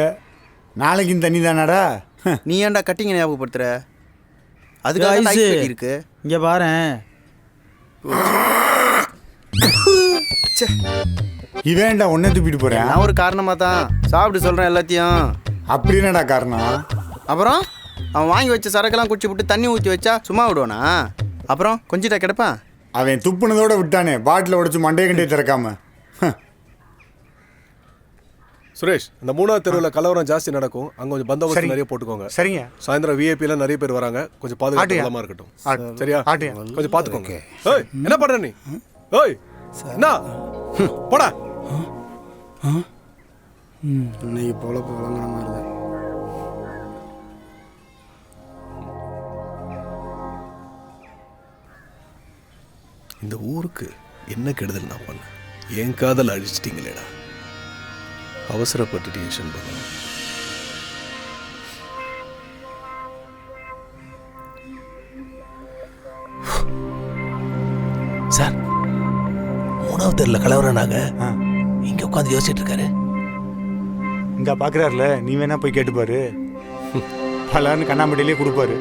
நாளைக்கு தண்ணி தானாடா? நீ ஏன்டா கட்டிங்க ஞாபகப்படுத்துற? அதுக்காக இருக்கு. இங்கே பாரு, இவேண்டா உன்னை தூப்பிட்டு போறேன். நான் ஒரு காரணமாக தான் சாப்பிட்டு சொல்கிறேன் எல்லாத்தையும். அப்படி என்னடா காரணம்? அப்புறம் அவன் வாங்கி வச்ச சரக்கெல்லாம் குடிச்சு விட்டு தண்ணி ஊற்றி வச்சா சும்மா விடுவானா? அப்புறம் கொஞ்சிட்டா கிடப்பான். அவன் துப்புனதோட விட்டானே, பாட்டில் உடச்சு மண்டைய கண்டே திறக்காம. சுரேஷ், இந்த 3வது தெருவில் கலவரம் ஜாஸ்தி நடக்கும், அங்கே கொஞ்சம் பந்தோபஸ்து நிறைய போட்டுக்கோங்க. சரிங்க. சாயந்தரம் விஐபிலாம் நிறைய பேர் வராங்க, கொஞ்சம் பாதுகாப்பாக இருக்கட்டும். சரியா? கொஞ்சம் பார்த்துக்கோங்க. ஏய் என்ன பண்ற நீ? ஏய் என்ன போடா. இன்னைக்கு பொழப்பு வழங்குற மாதிரி தான். இந்த ஊருக்கு என்ன கெடுதல் நான் பண்ணேன்? என் காதல் அழிச்சிட்டீங்களேடா. அவசரப்பட்டு டென்ஷன் பண்ண. சார் 3வது தெருவில் கலவரனாங்க, இங்க உட்காந்து யோசிச்சுட்டு இருக்காரு. இங்க பாக்குறாருல, நீ வேணா போய் கேட்டுப்பாரு. பலான்னு கண்ணாமட்டிலே கொடுப்பாரு.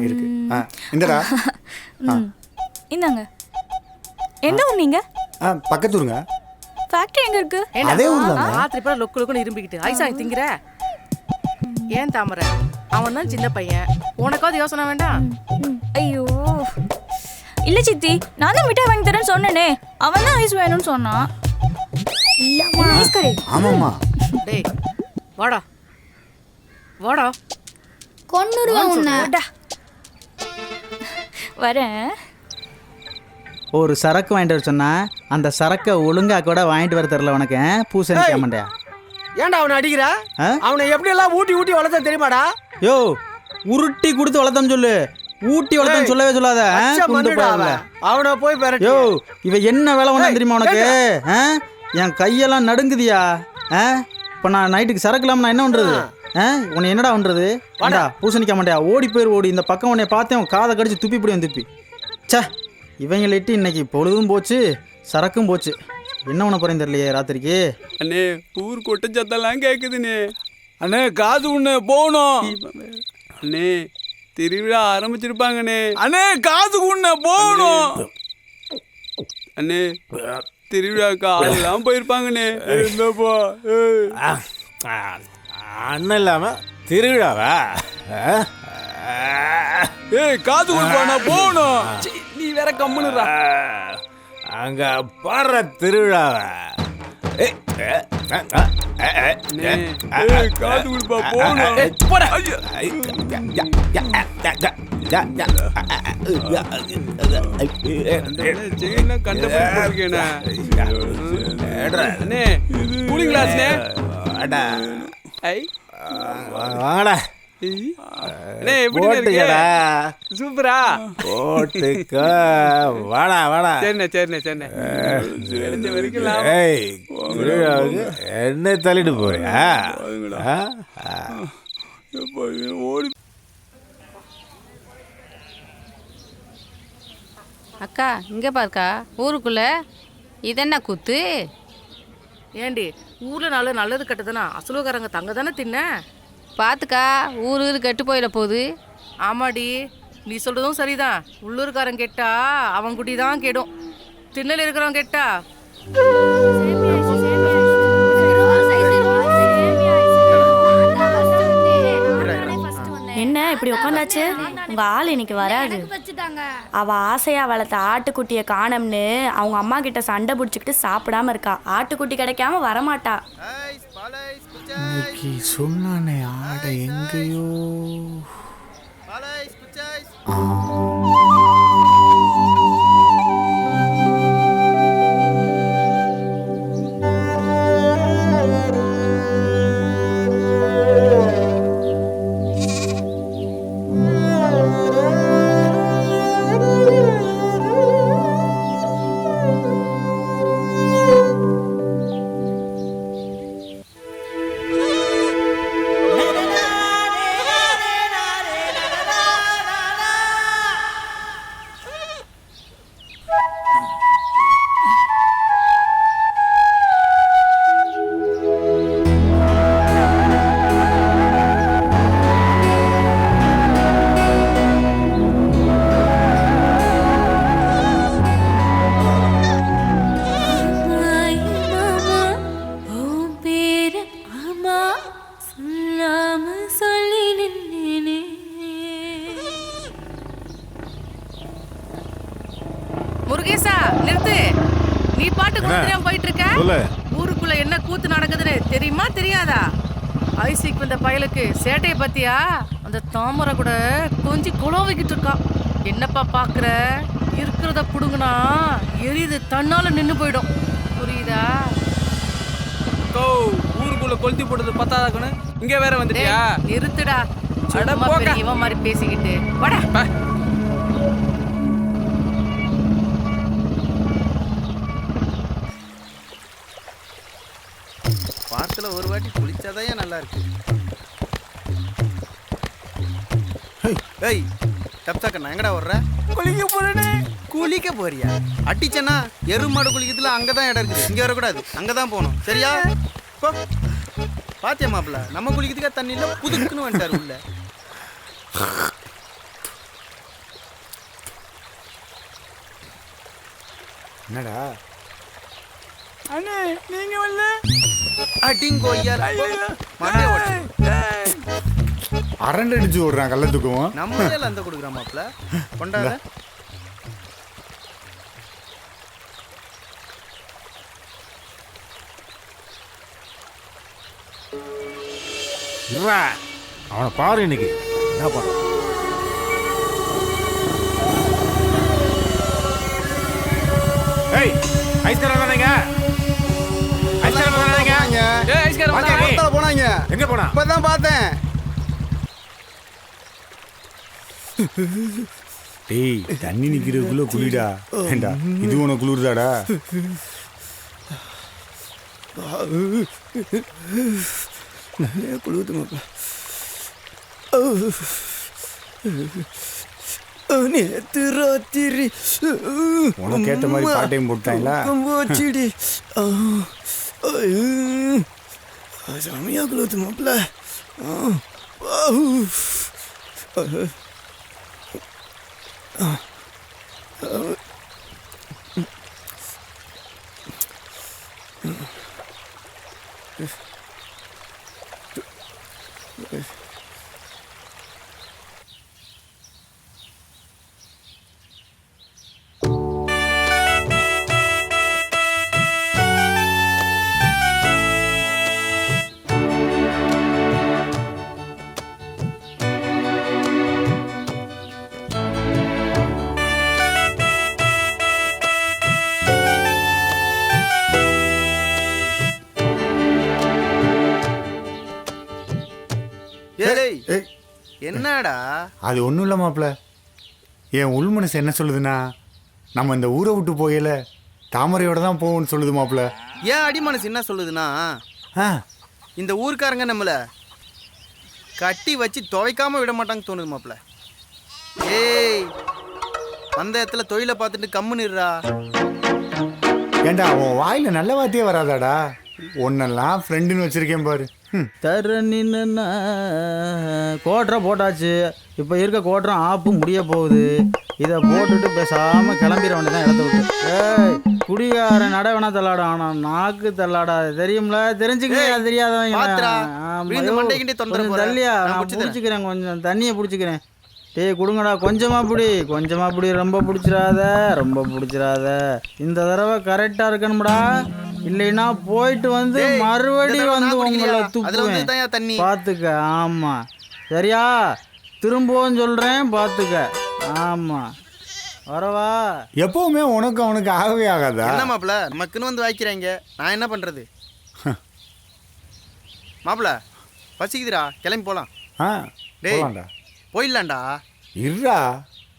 இருக்கு. இந்தடா இந்தாங்க. எந்த ஊர் நீங்க? பக்கத்து ஊருங்க. ஃபேக்டரி எங்க இருக்கு? அதே ஊர் தான். ராத்திரி போல லொக்கு லொக்குன்னு இரும்பிக்கிட்டு ஐசா திங்கிற. ஏன் தாமரை, அவன் தான் சின்ன பையன், உனக்காவது யோசனை வேண்டாம்? ஐயோ இல்ல சித்தி, நான் தான் மிட்டாய் வாங்கி தரேன்னு சொன்னேனே, அவன் தான் ஐஸ் வேணும்னு சொன்னான். இல்லம்மா ஐஸ் கரே. ஆமாம்மா. டேய் வாடா வாடா, கொன்னுருவேன் உன்னை. வரேன். ஒரு சரக்கு வாங்கிட்டு வர சொன்னா அந்த சரக்கை ஒழுங்கா கூட வாங்கிட்டு வர தெரியல உனக்கு பூசணி கேமண்டியா. ஏன்டா அவனை அடிக்கிற? அவனை எப்படி எல்லாம் ஊட்டி ஊட்டி வளர்த்த தெரியுமாடா? யோ உருட்டி கொடுத்து வளர்த்தன்னு சொல்லு, ஊட்டி வளர்த்தன்னு சொல்லவே சொல்லாத. அவனை போய் பெறட்டு. யோ இவ என்ன வேலை ஒண்ணு தெரியுமா உனக்கு? என் கையெல்லாம் நடுங்குதியா? இப்போ நான் நைட்டுக்கு சரக்கு இல்லாம நான் என்ன பண்றது? உன்னை என்னடா பண்றது? வாடா பூசணிக்க மாட்டியா, ஓடி போயிரு ஓடி. இந்த பக்கம் உன்னை பார்த்தேன் காதை கடிச்சு துப்பி பிடியும் துப்பி. சே இவங்களிட்டு இன்னைக்கு பொழுதும் போச்சு சரக்கும் போச்சு. என்ன பண்ண போறேன்னு தெரியலையே ராத்திரிக்கு. அண்ணே ஊர் கொட்ட சத்தெல்லாம் கேக்குதுண்ணே. அண்ணே காது உண்ணே போகணும். அண்ணே திருவிழா ஆரம்பிச்சிருப்பாங்கண்ணே. அண்ணே காது உண்ணே போகணும். அண்ணே திருவிழாக்கு ஆளெல்லாம் போயிருப்பாங்கண்ணே. என்னப்பா அண்ணன் இல்லாம திருவிழாவா? காது கொடுப்பா போகணும். நீ வேற கம்முனுடா. அங்க பாடுற திருவிழாவா? காது கொடுப்பா போகணும். சூப்பரா போட்டுக்க. வாடா வாடா. சரிண்ணே சரிண்ணே சரிண்ணே. என்ன தள்ளிட்டு போறியா? அக்கா இங்கே பாருக்கா ஊருக்குள்ள இதென்ன கூத்து? ஏண்டி ஊரில் நல்லது கெட்டதுன்னா அசலுக்காரங்க தங்க தானே தின்ன. பார்த்துக்கா ஊர் கெட்டு போயிட போகுது. ஆமாடி நீ சொல்கிறதும் சரிதான். உள்ளூர்காரன் கெட்டா அவன் குட்டி தான் கெடும். திண்ணல் இருக்கிறவன் கெட்டா என்ன இப்படி உட்காந்தாச்சு? உங்க ஆள் இன்னைக்கு வராது. அவ ஆசையா வளர்த்த ஆட்டுக்குட்டியை காணோம்னு அவங்க அம்மா கிட்ட சண்டை பிடிச்சிக்கிட்டு சாப்பிடாம இருக்கா. ஆட்டுக்குட்டி கிடைக்காம வரமாட்டா. சொன்னானே ஆடை எங்கேயோ. முருகேசா நிறுத்து. நீ பாட்டுக்கு தெரியாம போயிட்டு இருக்க. ஊருக்குள்ள என்ன கூத்து நடக்குதுன்னு தெரியுமா தெரியாதா? ஐசிக்கு வந்த பயலுக்கு சேட்டையை பத்தியா? அந்த தாமரை கூட கொஞ்சம் குழவைக்கிட்டு இருக்கா. என்னப்பா பாக்குற? இருக்கிறத புடுங்குனா எரியுது தன்னால நின்னு போயிடும். புரியுதா? ஊருக்குள்ள கொளுத்தி போட்டது பத்தாதாக்கணும் இங்க வேற வந்துட்டியா? நிறுத்துடா. இவன் மாதிரி பேசிக்கிட்டு வாடா. வாரத்துல ஒரு வாட்டி குளிச்சாதான் நல்லா இருக்கு. ஏய் தப்சாக்கண்ணா எங்கடா வர்ற? குளிக்க போறேனே. குளிக்க போறியா? அடிச்சனா எருமாடு குளிக்கிறதுல அங்கதான் இடம் இருக்குது. இங்க வரக்கூடாது, அங்கதான் போகணும். சரியா? பாத்தியா மாப்பிள்ள, நம்ம குளிக்கிறதுக்கா தண்ணி இல்ல, புதுக்குன்னு வந்துட்டாரு உள்ள. என்னடா அண்ணே நீங்க வரல? அடிங்கோ அரண்டு அடிச்சு விடுறான் கள்ளத்துக்கும். நம்ம அந்த கொடுக்குறான் மாப்பிள்ள. கொண்டாட அவனை பாரு இன்னைக்கு என்ன பண்ண. ஏய் ஐஸ்காரன் வந்தாங்க. ஐஸ்காரன் வந்தாங்க. ஏய் ஐஸ்காரன் பக்கத்துல போனாங்க. எங்க போனா? இப்பதான் பார்த்தேன். டேய் தண்ணி நிக்கிறதுக்குள்ள குளிடா. ஏண்டா இது உனக்கு குளிர்தாடா? நிறைய குளிர்து மாப்பிள்ள. நேத்து ராத்திரி உனக்கு ஏத்த மாதிரி பாட்டையும் போட்டாங்களா? போச்சுடி. செமையா குளிர்து மாப்பிள்ள. என்னடா அது ஒன்றும் இல்லை மாப்பிள்ள. என் உள் மனசு என்ன சொல்லுதுன்னா, நம்ம இந்த ஊரை விட்டு போகல தாமரையோட தான் போவோம்னு சொல்லுது மாப்பிள்ள. ஏன் அடி மனசு என்ன சொல்லுதுன்னா, இந்த ஊருக்காரங்க நம்மள கட்டி வச்சு துவைக்காம விட மாட்டாங்க தோணுது மாப்பிள்ள. ஏய் அந்த இடத்துல தொழிலை பார்த்துட்டு கம்முன்னுடுறா. ஏண்டா உன் வாயில நல்ல வார்த்தையே வராதாடா? ஒன்னெல்லாம் ஃப்ரெண்டுன்னு வச்சிருக்கேன் பாரு. தர நின்னா கோட்டரை போட்டாச்சு. இப்போ இருக்க கோட்டரம் ஆப்பு முடிய போகுது. இதை போட்டுட்டு பேசாமல் கிளம்பிட வேண்டியதான் இடத்த விட்டு. ஏய் குடிகார நட வேணா தள்ளாடும், ஆனால் நாக்கு தள்ளாடாது. தெரியும்ல? தெரிஞ்சுக்க தெரியாதவங்க கொஞ்சம் தள்ளியா நான் பிடிச்சிக்கிறேன். கொஞ்சம் தண்ணியை பிடிச்சிக்கிறேன். டேய் கொடுங்கடா, கொஞ்சமாக பிடி. ரொம்ப பிடிச்சிடாத, ரொம்ப பிடிச்சிடாத. இந்த தடவை கரெக்டாக இருக்கணும்டா. இல்லைன்னா போயிட்டு வந்து மறுபடியும் வந்து உங்களை துப்புவேன் பார்த்துக்க. ஆமாம் சரியா? திரும்பவும் சொல்கிறேன் பார்த்துக்க. ஆமாம் வரவா? எப்பவுமே உனக்கு அவனுக்கு ஆகவே ஆகாதா? என்ன மாப்பிள்ள நமக்குன்னு வந்து வாய்க்கிறாங்க, நான் என்ன பண்ணுறது? மாப்பிள்ள பசிக்குதுடா, கிளம்பி போகலாம். டேய் போயிடலாம்டா. இருடா,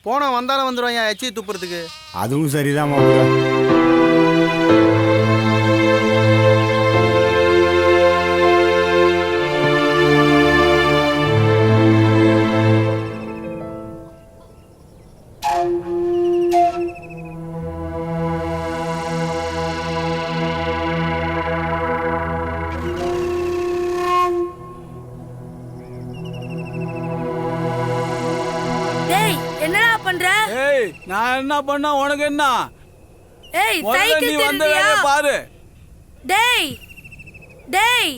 போன வந்தாலும் வந்துடுவான் என் எச்சி துப்புறதுக்கு. அதுவும் சரிதான் மாப்பிள்ள. நான் என்ன பண்ணா உனக்கு என்ன? ஏய் நீ வந்த வேலைய பாரு. டேய் டேய்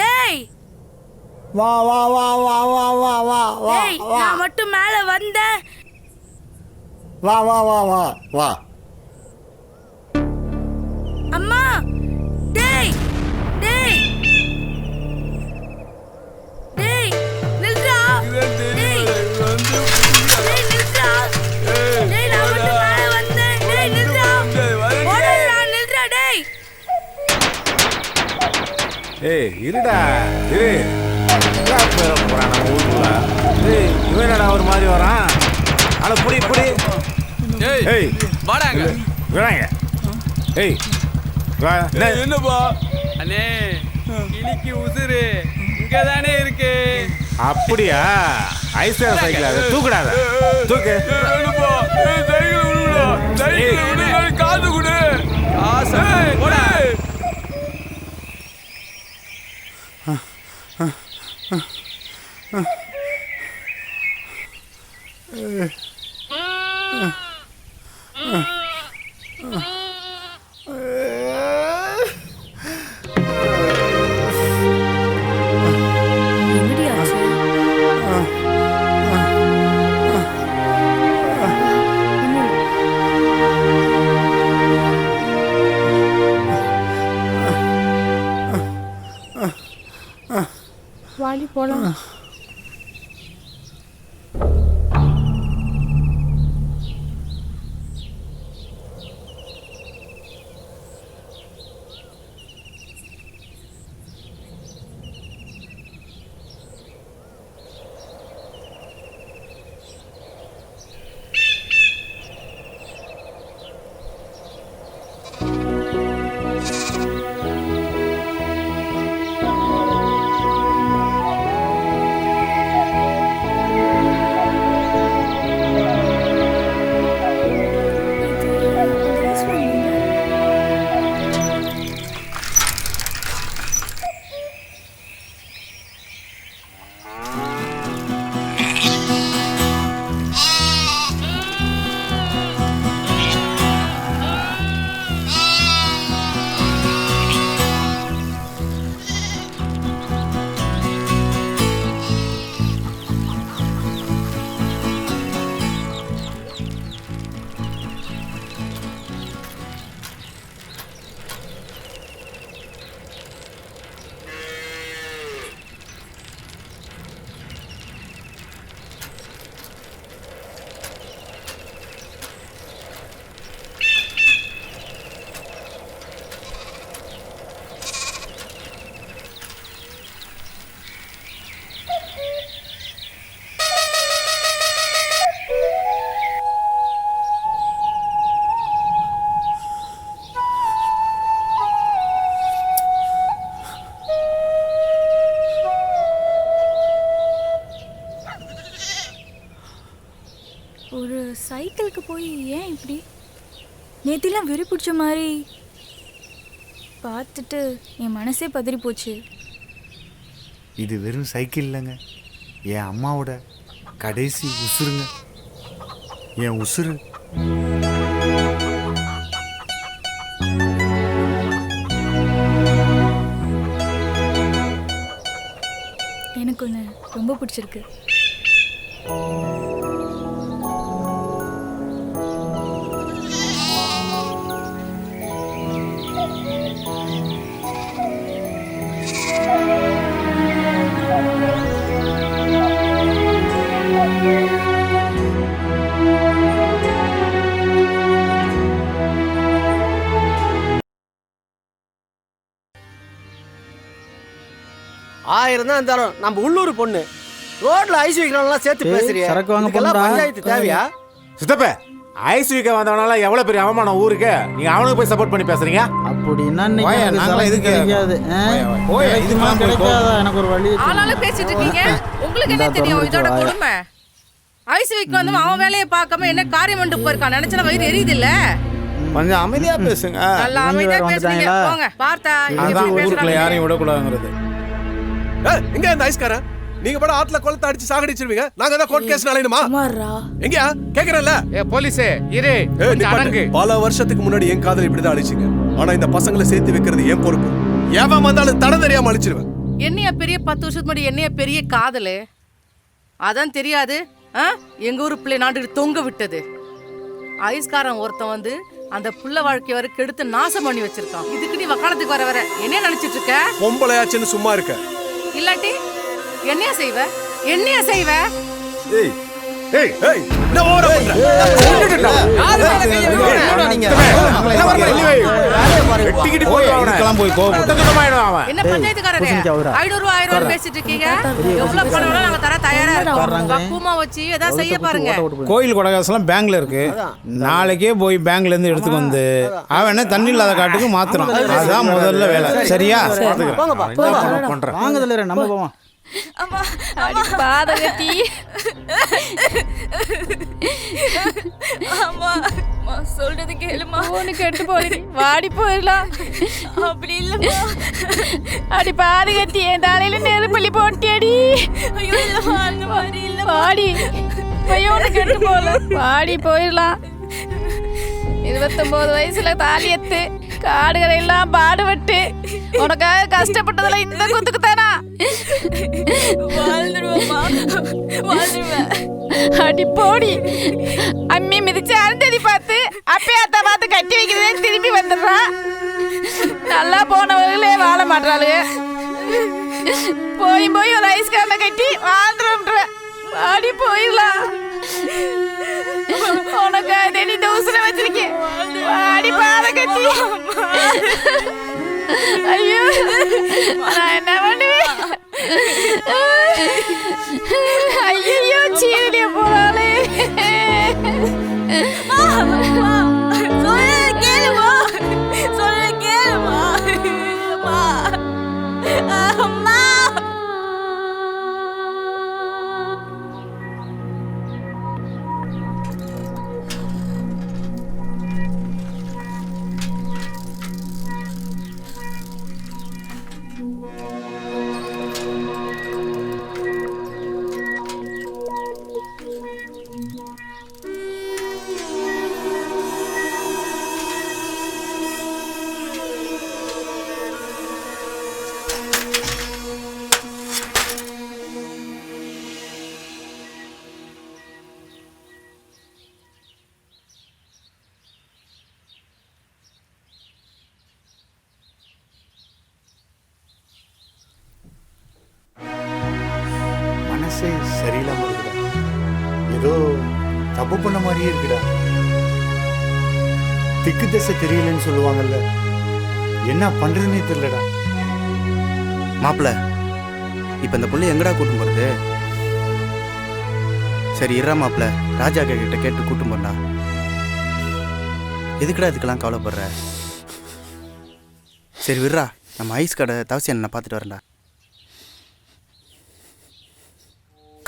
டேய் வா வா வா வா வா வா வா வா. டேய் நான் மட்டும் மேலே வந்தேன். வா வா வா வா வா. அம்மா டேய் டேய் டேய் நில்றா. டேய் டேய் நில்றா. டேய் நான் மட்டும் மேலே வந்தேன். டேய் நில்றா. ஓடறா நில்றா டேய். ஏய் இருடா இரு. போறான் நம்ம ஊருக்குள்ள. ஏய் இவன் என்னடா ஒரு மாதிரி வரான்? அட புடி புடி. ஏய் வாடாங்க வாடாங்க. ஏய் வா. என்னப்பா அண்ணே, கிளிக்கு உசுரு இங்க தானே இருக்கு. அப்படியா? ஐஸ்வர் சைக்கிள் அது தூக்குடாத. தூக்கு. என்னப்பா சைக்கிள் விடுடா. சைக்கிள் விடுடா, காசு கொடு. காசு போடா. வாடி போலாம். சைக்கிளுக்கு போய் ஏன் இப்படி நேத்திலாம் வெறி பிடிச்ச மாதிரி பார்த்துட்டு என் மனசே பதறி போச்சு. இது வெறும் சைக்கிள் இல்லைங்க, என் அம்மாவோட கடைசி உசுருங்க, என் உசுரு. எனக்கு ஒன்று ரொம்ப பிடிச்சிருக்கு. ஆயிரம் தான் இருந்தாலும் நம்ம உள்ளூர் பொண்ணு ரோட்ல ஐஸ் வைக்கிறவங்களாம் சேர்த்து பேசுறியா? சரக்கு வாங்க இதுக்கெல்லாம் போறா? பஞ்சாயத்து தேவையா? சித்தப்ப ஐஸ் வீக்க வந்தவனால எவ்வளவு பெரிய அவமானம் ஊருக்கு. நீங்க அவனுக்கு போய் சப்போர்ட் பண்ணி பேசுறீங்க. அப்படின்னா நாங்களே இதுக்கு கிடைக்காது. இதுக்கெல்லாம் கிடைக்காதா? எனக்கு ஒரு வழி. ஆளால பேசிட்டு இருக்கீங்க. உங்களுக்கு என்ன தெரியும் இதோட கொடுமை? ஐஸ் வீக் வந்து அவன் வேலையை பார்க்காம என்ன காரியம் பண்ணி போயிருக்கான். நினைச்சா வயிறு எரியுது இல்ல? கொஞ்சம் அமைதியா பேசுங்க. நல்லா அமைதியா பேசுறீங்க. போங்க பார்த்தா ஊருக்குள்ள யாரையும் விடக்கூடாதுங்கிறது. எங்க இந்த ஐஸ்காரன்? நீங்க பட ஆட்ல கொளத்தை அடிச்சு சாகடிச்சிருவீங்க. நாங்க தான் கோர்ட் கேஸ் நாளையுமா? எங்கயா கேக்குறல்ல? போலீஸே இரு அடங்கு. பல வருஷத்துக்கு முன்னாடி என் காதல் இப்படிதான் அழிச்சிங்க. ஆனா இந்த பசங்களை சேர்த்து வைக்கிறது என் பொறுப்பு. எவன் வந்தாலும் தட தெரியாம அழிச்சிருவேன். என்னைய பெரிய 10 வருஷத்துக்கு முன்னாடி என்னைய பெரிய காதலு அதான் தெரியாது. எங்க ஊரு பிள்ளை நாட்டு தொங்க விட்டது. ஐஸ்காரன் ஒருத்தன் வந்து அந்த புள்ள வாழ்க்கை வரை கெடுத்து நாசம் பண்ணி வச்சிருக்கான். இதுக்கு நீ வக்காலத்துக்கு வர என்ன நினைச்சிட்டு இருக்க? பொம்பளையாச்சுன்னு சும்மா இருக்க இல்லாட்டி என்னைய செய்வ? என்னைய செய்வ? ஏய் ஏய் ஏய் நான் ஓர பண்றேன். வெட்டிக்கிட்டு போய் அவனலாம் போய் கோவப்பட்டதுமாயிடும் அவன். என்ன பஞ்சாயத்துக்காரரே 500 ரூபாய் 1000 ரூபாய் பேசிட்டு இருக்கீங்க. எவ்வளவு பணம் வேணா நாங்க தர தயாரா இருக்கோம். பக்குவமா வச்சு ஏதாவது செய்ய பாருங்க. கோயில் கொடகாசெல்லாம் பேங்க்ல இருக்கு. நாளைக்கே போய் பேங்க்ல இருந்து எடுத்துட்டு வந்து அவனை தண்ணி இல்லாத காட்டுக்கு மாத்துறான். அதான் முதல்ல வேலை. சரியா? பண்றேன். வாங்க தலைவரே நம்ம போவோம். அம்மா அடி பாதகத்தி. அம்மா அம்மா சொல்றது கேளுமா. உனக்கு எடுத்து போயிடு. வாடி போயிடலாம். அப்படி இல்லம்மா. அடி பாதகத்தி என் தலையில நெருப்பள்ளி போட்டியடி. ஐயோ இல்லம்மா அந்த மாதிரி இல்ல. வாடி ஐயோ உனக்கு எடுத்து போகல. வாடி போயிடலாம். 29 வயசுல தாலி எத்து காடுகளை எல்லாம் பாடுபட்டு உனக்காக கஷ்டப்பட்டதுல இந்த குத்துக்கு தானா? வாழ்ந்துருவோம்மா வாழ்ந்துருவேன். அடி போடி. அம்மி மிதிச்சு அருந்ததி பார்த்து அப்பயாத்தா பார்த்து கட்டி வைக்கிறதே திரும்பி வந்துடுறா. நல்லா போனவர்களே வாழ மாட்டாளுங்க. போய் போய் ஒரு ஐஸ்காரனை கட்டி வாழ்ந்துருன்ற. அடி போயிடலாம். உனக்காக நீ தூசணை வச்சிருக்கேன். அடி பாத கட்டி. ஐயோ நான் என்ன பண்ணுவேன்? ஐயோ சீரடிய போறாளே. சொல்ல கேளுமா சொல்ல கேளுமா. அம்மா மனசே சரியில்லாம இருக்குடா. ஏதோ தப்பு பண்ண மாதிரியே இருக்குடா. திக்கு திசை தெரியலன்னு சொல்லுவாங்கல்ல, என்ன பண்றதுன்னே தெரியலடா. மாப்பிள்ள இப்ப இந்த புள்ளை எங்கடா கூட்டும் போறது? சரி இறா மாப்பிள்ள, ராஜா கிட்ட கேட்டு கூட்டும் போறா. எதுக்குடா இதுக்கெல்லாம் கவலைப்படுற? சரி விட்றா, நம்ம ஐஸ் கடை தவசி நான் பார்த்துட்டு வரேன்டா.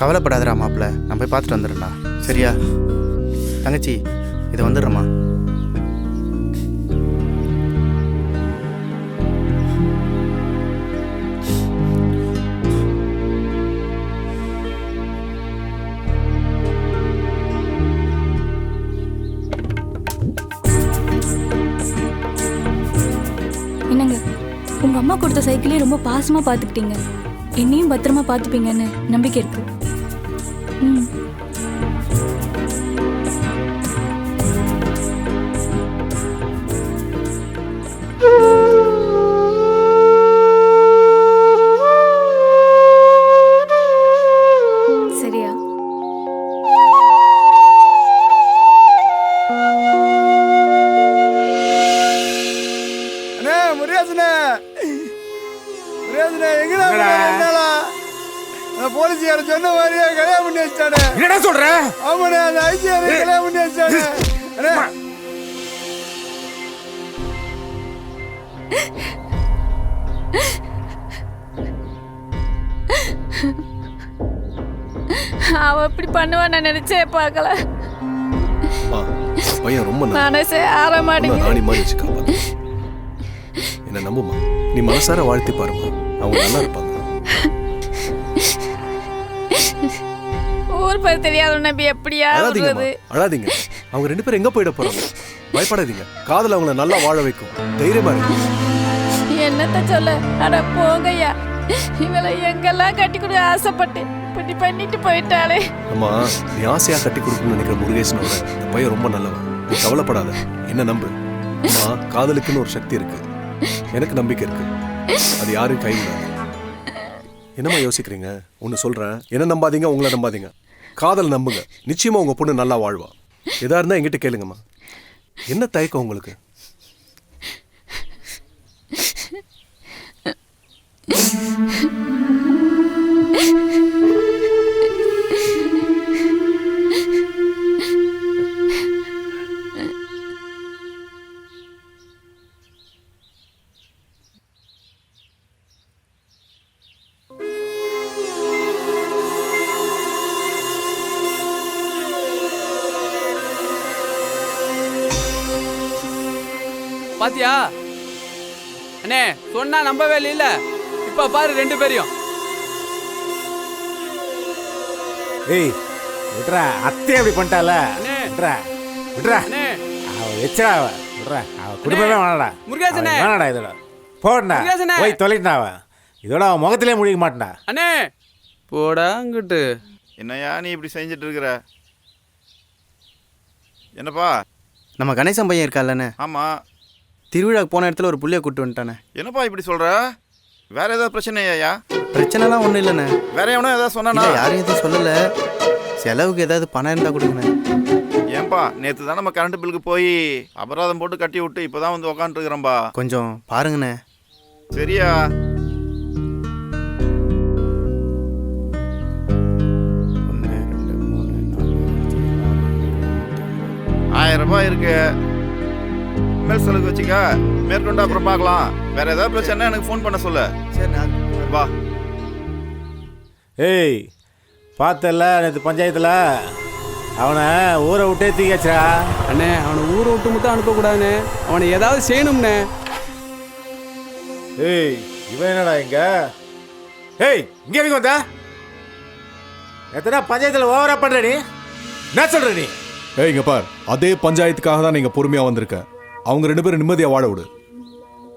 கவலைப்படாதடா மாப்பிள்ள, நான் போய் பார்த்துட்டு வந்துடுறேன்டா. சரியா? தங்கச்சி இதை வந்துடுறேம்மா. என்னங்க உங்க அம்மா கொடுத்த சைக்கிளே ரொம்ப பாசமா பாத்துக்கிட்டீங்க. என்னையும் பத்திரமா பாத்துப்பீங்கன்னு நம்பிக்கை இருக்கு. ம். சரியா? அண்ணே முருகேசனே, முருகேசனே எங்கடா போலீஸ்கார சொன்ன மாதிரியே கல்யாணம் பண்ணி வச்சிட்டானே. என்ன சொல்ற? ஆமாண்ணே, அந்த ஐசிஆர் கல்யாணம் பண்ணி வச்சிட்டானே. அண்ணே அவ இப்படி பண்ணுவான்னு நான் நினைச்சே பார்க்கல. பையன் ரொம்ப மனசே ஆற மாட்டேங்குது. நானி மாதிரி வச்சு காப்பாத்து. என்ன நம்புமா, நீ மனசார வாழ்த்தி பாருமா, அவங்க நல்லா இருப்பாங்க. ஊர் பேர் தெரியாத நம்பி எப்படியா அழாதீங்கம்மா, அழாதீங்க. அவங்க 2 பேரும் எங்க போயிட போறாங்க? பயப்படாதீங்க. காதல் அவங்கள நல்லா வாழ வைக்கும். தைரியமா இருங்க. என்னத்த சொல்ல? அட போங்கய்யா, இவளை எங்கெல்லாம் கட்டி கொடுக்க ஆசைப்பட்டு இப்படி பண்ணிட்டு போயிட்டாளே. அம்மா, நீ ஆசையா கட்டி கொடுக்கணும்னு நினைக்கிற முருகேசனோட இந்த பையன் ரொம்ப நல்லவன். நீ கவலைப்படாத, என்ன நம்பு. அம்மா, காதலுக்குன்னு ஒரு சக்தி இருக்கு. எனக்கு நம்பிக்கை இருக்கு. அது யாரும் கைவிடாது. என்னம்மா யோசிக்கிறீங்க? ஒன்று சொல்றேன், என்ன நம்பாதீங்க, உங்களை நம்பாதீங்க. காதல் நம்புங்க, நிச்சயமா உங்க பொண்ணு நல்லா வாழ்வா. எதா இருந்தா என்கிட்ட கேளுங்கம்மா. என்ன தயக்கம் உங்களுக்கு? பாத்தியா அண்ணே, சொன்னா நம்பவே இல்ல. இப்ப பாரு 2 பேரையும். ஏய் விட்றா, அத்தை அப்படி பண்ணிட்டால. விட்றா விட்றா, அவ எச்சா விட்றா. அவ குடும்பமே வேணாடா. முருகேசனே வேணாடா, இதோட போடா, போய் தொலைட்டா. அவ இதோட அவன் முகத்திலே முடிக்க மாட்டா. அண்ணே போடா அங்கிட்டு. என்னையா நீ இப்படி செஞ்சுட்டு இருக்கிற? என்னப்பா? நம்ம கணேசன் பையன் இருக்கால்லண்ணே. ஆமாம். திருவிழாக்கு போன இடத்துல ஒரு புள்ளைய கூட்டு வந்துட்டானே. என்னப்பா இப்படி சொல்கிற? வேற ஏதாவது பிரச்சனையா? பிரச்சனைலாம் ஒன்றும் இல்லைண்ணே. வேற எவனோ ஏதாவது சொன்னானா? யாரும் எதுவும் சொல்லலை. செலவுக்கு ஏதாவது பணம் இருந்தால் கொடுங்கண்ணே. ஏன்பா, நேற்று தான் நம்ம கரண்ட் பில்லுக்கு போய் அபராதம் போட்டு கட்டி விட்டு இப்போ தான் வந்து உக்காந்துருக்குறேன்பா. கொஞ்சம் பாருங்கண்ணே. சரியா? ₹1000 இருக்கு. மேல் செலவுக்கு வச்சுக்க. மேற்கொண்டு அப்புறம் பார்க்கலாம். வேற ஏதாவது பிரச்சனை எனக்கு ஃபோன் பண்ண சொல்லு. சரி, நான் வா. ஏய் பார்த்தல நேற்று பஞ்சாயத்தில் அவனை ஊரை விட்டே தூக்கியாச்சா? அண்ணே, அவனை ஊரை விட்டு மட்டும் அனுப்பக்கூடாதுண்ணே. அவனை ஏதாவது செய்யணும்ண்ணே. ஏய் இவன் என்னடா இங்க? ஏய் இங்கே எதுக்கு வந்தா? எத்தனை பஞ்சாயத்தில் ஓவரா பண்ற நீ? என்ன சொல்ற நீ? ஏய் இங்க பார், அதே பஞ்சாயத்துக்காக தான் நீங்க பொறுமையா வந்திருக்க. அவங்க 2 பேரும் நிம்மதியா வாழ விடு.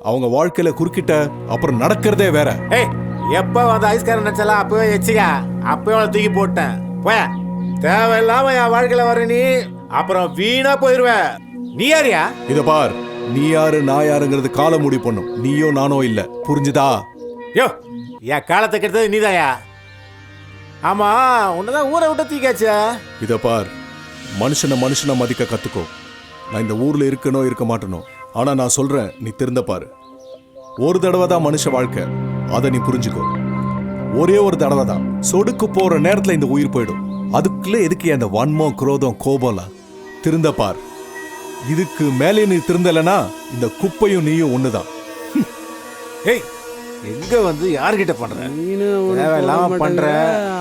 அவங்க வாழ்க்கையில குறுக்கிட்ட அப்புறம் நடக்கிறதே வேற. ஏய் எப்போ வந்து ஐஸ்காரன் நினச்சலாம் அப்பவே வச்சுக்க. அப்பவே அவனை தூக்கி போட்டேன். போய தேவையில்லாம என் வாழ்க்கையில வர நீ அப்புறம் வீணா போயிருவ. நீ யாரியா? இத பார், நீ யாரு நான் யாருங்கிறது காலம் முடிவு பண்ணும். நீயோ நானோ இல்ல, புரிஞ்சுதா? யோ என் காலத்தை கெடுத்தது நீதாயா? ஆமா, உன்னதான் ஊரை விட்டு தூக்கியாச்சா? இத பார், மனுஷனை மதிக்க கத்துக்கோ. நான் இந்த ஊர்ல இருக்கனோ இருக்க மாட்டேனோ, ஆனா நான் சொல்றேன், நீ திருந்த பாரு. ஒரு தடவை தான் மனுஷ வாழ்க்கை, அதை நீ புரிஞ்சுக்கோ. ஒரே ஒரு தடவை தான். சொடுக்கு போற நேரத்துல இந்த உயிர் போயிடும். அதுக்குள்ள எதுக்கு அந்த வன்மம், குரோதம், கோபம்லாம்? திருந்த பார். இதுக்கு மேலே நீ திருந்தலனா இந்த குப்பையும் நீயும் ஒண்ணுதான். ஏய் எங்க வந்து யார்கிட்ட பண்ற? தேவையில்லாம பண்ற.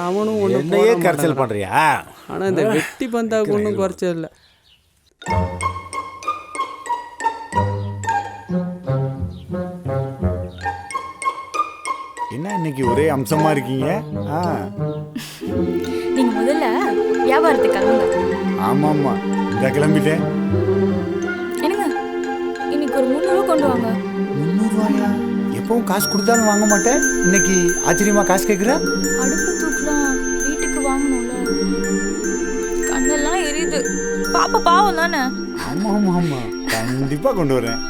அவனும் என்னையே கரைச்சல் பண்றியா? ஆனா இந்த வெட்டி பந்தாவுக்கு ஒன்றும் குறைச்சல் இல்லை. என்ன இன்னைக்கு ஒரே அம்சமா இருக்கீங்க? நீங்க முதல்ல வியாபாரத்துக்கு கிளம்புங்க. ஆமாம்மா, இந்த கிளம்பிட்டேன். என்னங்க இன்னைக்கு ஒரு 300 ரூபா கொண்டு வாங்க. 300 ரூபாயா? எப்பவும் காசு கொடுத்தாலும் வாங்க மாட்டேன், இன்னைக்கு ஆச்சரியமா காசு கேட்குற? அடுப்பு தூக்கலாம், வீட்டுக்கு வாங்கணும்ல. கண்ணெல்லாம் எரியுது. பாப்பா பாவம் தானே. ஆமா ஆமா ஆமா, கண்டிப்பா கொண்டு வரேன்.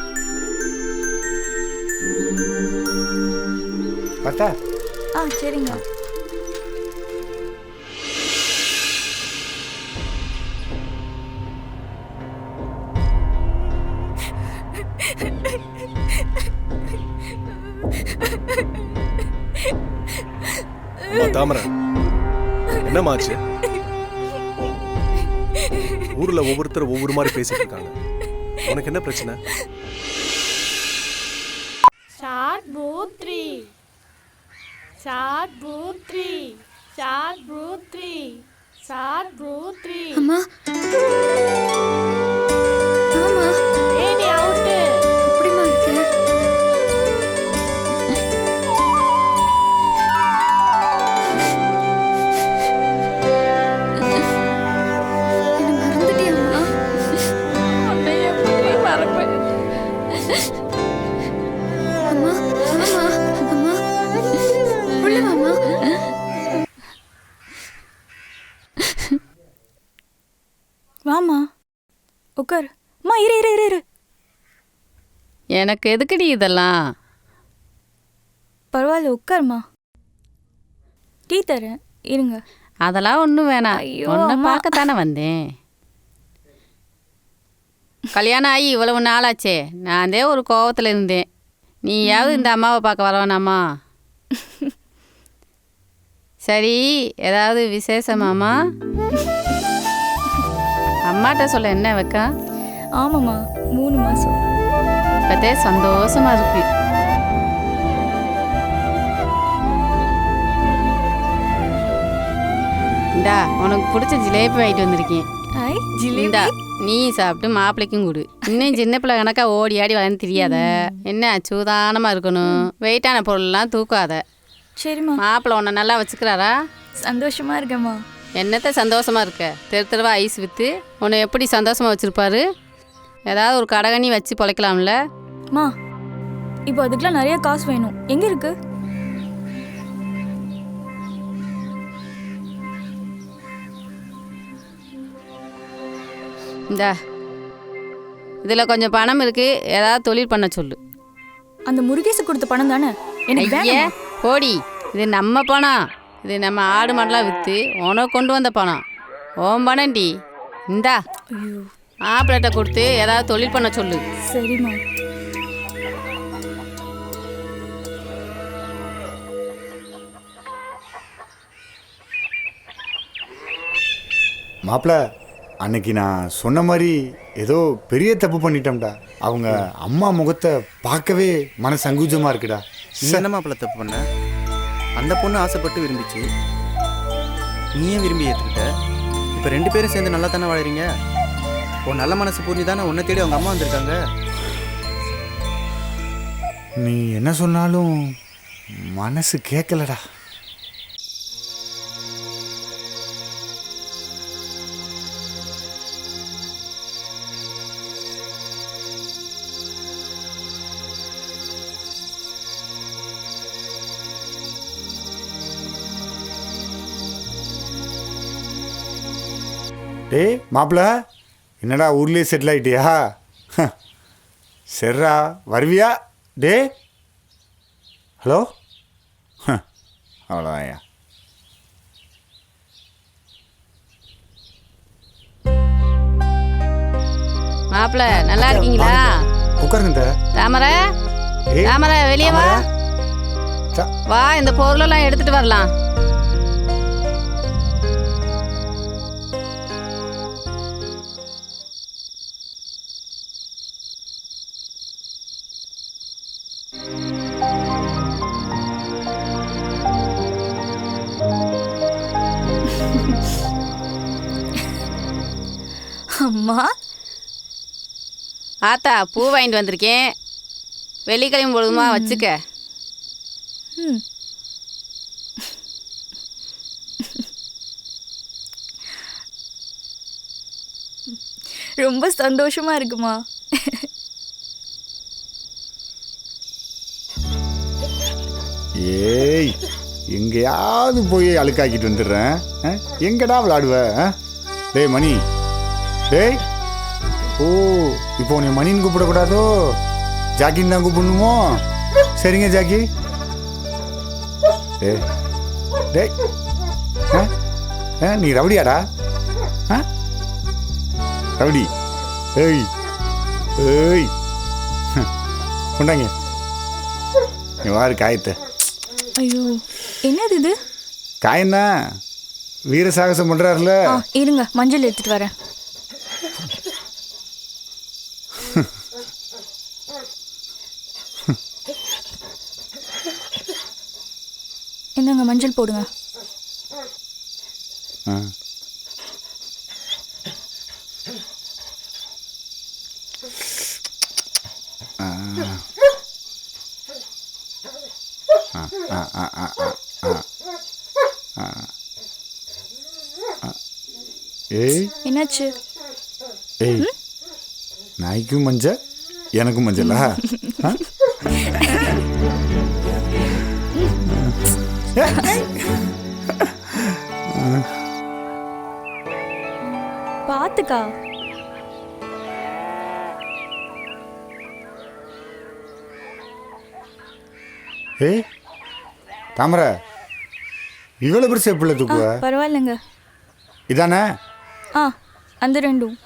பார்த்தா? சரிங்க. தாமரை, என்னமாச்சு? ஊர்ல ஒவ்வொருத்தர் ஒவ்வொரு மாதிரி பேசிட்டு இருக்காங்க. உனக்கு என்ன பிரச்சனை? ஷார்ட் பூத்ரி ஷார்ட் பூத்ரி ஷார்ட் பூத்ரி ஷார்ட் பூத்ரி. அம்மா ஆமா, ஏனி அவுட். எப்படிமா இருக்கு? என்ன மறந்துட்டியாம்மா? உன்னை எப்படி மறப்பேன்? அம்மா அம்மா அம்மா உள்ள வாம்மா. வாமா உட்கார். அம்மா இரு இரு இரு இரு. எனக்கு எதுக்குடி இதெல்லாம்? பரவாயில்ல உட்காருமா, டீ தரேன் இருங்க. அதெல்லாம் ஒன்றும் வேணாம், ஐயோ, உன்னை அம்மா. பார்க்கத்தானே வந்தேன். கல்யாணம் ஆகி இவ்வளவு நாளாச்சே, நான் ஒரு கோவத்தில் இருந்தேன். நீயாவது இந்த அம்மாவை பார்க்க வரவேணாமா? சரி, ஏதாவது விசேஷமாம்மா? அம்மாட்ட சொல்ல என்ன வைக்கா? ஆமாம்மா, 3 மாதம். இப்போதே சந்தோஷமா இருக்கு. இந்தா உனக்கு பிடிச்ச ஜிலேபி வாங்கிட்டு வந்திருக்கேன். இந்தா நீ சாப்பிட்டு மாப்பிள்ளைக்கும் கொடு. இன்னும் சின்ன பிள்ளை கணக்கா ஓடி ஆடி வளர்ந்து தெரியாத. என்ன சூதானமாக இருக்கணும், வெயிட்டான பொருள்லாம் தூக்காத. சரிம்மா. மாப்பிள்ளை உன்னை நல்லா வச்சுக்கிறாரா? சந்தோஷமா இருக்கேம்மா. என்னத்த சந்தோஷமா இருக்க? தெரு தெருவா ஐஸ் விற்று உன்னை எப்படி சந்தோஷமா வச்சுருப்பாரு? ஏதாவது ஒரு கடகண்ணி வச்சு பொழைக்கலாம்ல? மா இப்போ அதுக்கெலாம் நிறைய காசு வேணும். எங்கே இருக்கு? இந்தா இதில் கொஞ்சம் பணம் இருக்கு, ஏதாவது தொழில் பண்ண சொல்லு. அந்த முருகேசு கொடுத்த பணம் தானே எனக்கு வேணும். போடி, இது நம்ம பணம். இது நம்ம ஆடு மாடெலாம் விற்று உனக்கு கொண்டு வந்த பணம். ஓம் பணம்டி. இந்தா மாப்பிள்ளைட்ட கொடுத்து ஏதாவது தொழில் பண்ண சொல்லு. சரிம்மா. மாப்பிள்ள, அன்னைக்கு நான் சொன்ன மாதிரி ஏதோ பெரிய தப்பு பண்ணிட்டோம்டா. அவங்க அம்மா முகத்தை பார்க்கவே மன சங்கூஜமாக இருக்குடா. நீ என்ன மாப்பிள்ள தப்பு பண்ண? அந்த பொண்ணு ஆசைப்பட்டு விரும்பிச்சு, நீயே விரும்பி ஏற்றுக்கிட்ட. இப்போ 2 பேரும் சேர்ந்து நல்லா தானே வாழறீங்க. உன் நல்ல மனசு பூர்ணி தானே உன்னை தேடி அவங்க அம்மா வந்திருக்காங்க. நீ என்ன சொன்னாலும் மனசு கேட்கலடா. டேய் மாப்பிள்ள, என்னடா ஊர்லேயே செட்டில் ஆகிட்டியா? சரிடா, வருவியா? டே ஹலோ, அவ்வளோதான்யா. மாப்பிள்ள நல்லா இருக்கீங்களா? உட்காருங்க. தாமரை, தாமரை வெளியே வா. வா, இந்த பொருளெல்லாம் எடுத்துட்டு வரலாம். அம்மா ஆத்தா பூ வாங்கிட்டு வந்திருக்கேன், வெள்ளிக்கிழமை பொழுதுமா வச்சுக்க. ம். ரொம்ப சந்தோஷமா இருக்குமா? ஏய், எங்கேயாவது போய் அழுக்காக்கிட்டு வந்துடுறேன். எங்கடா விளாடுவ? டேய் மணி, டேய். ஓ, இப்போ உன்னை மணின்னு கூப்பிடக்கூடாதோ, ஜாக்கின்னு தான் கூப்பிடணுமோ? சரிங்க ஜாக்கி. டேய் டேய், நீ ரவுடியாடா? ரவுடி? ஏய் ஏய், கொண்டாங்க நீ வாரு காயத்தை. ஐயோ, என்னது இது? காயந்தான், வீர சாகசம் பண்றாருல. இருங்க, மஞ்சள் எடுத்துட்டு வரேன். என்னங்க, மஞ்சள் போடுங்க. ஏய், என்னாச்சு? ஏய், நாய்க்கும் மஞ்சள் எனக்கும் மஞ்சளா? பாத்துக்கா. ஏய் தாமரை, இவ்வளவு பெருசு எப்படி தூக்குவ? பரவாயில்லைங்க. இதானே? அந்த ரெண்டும்.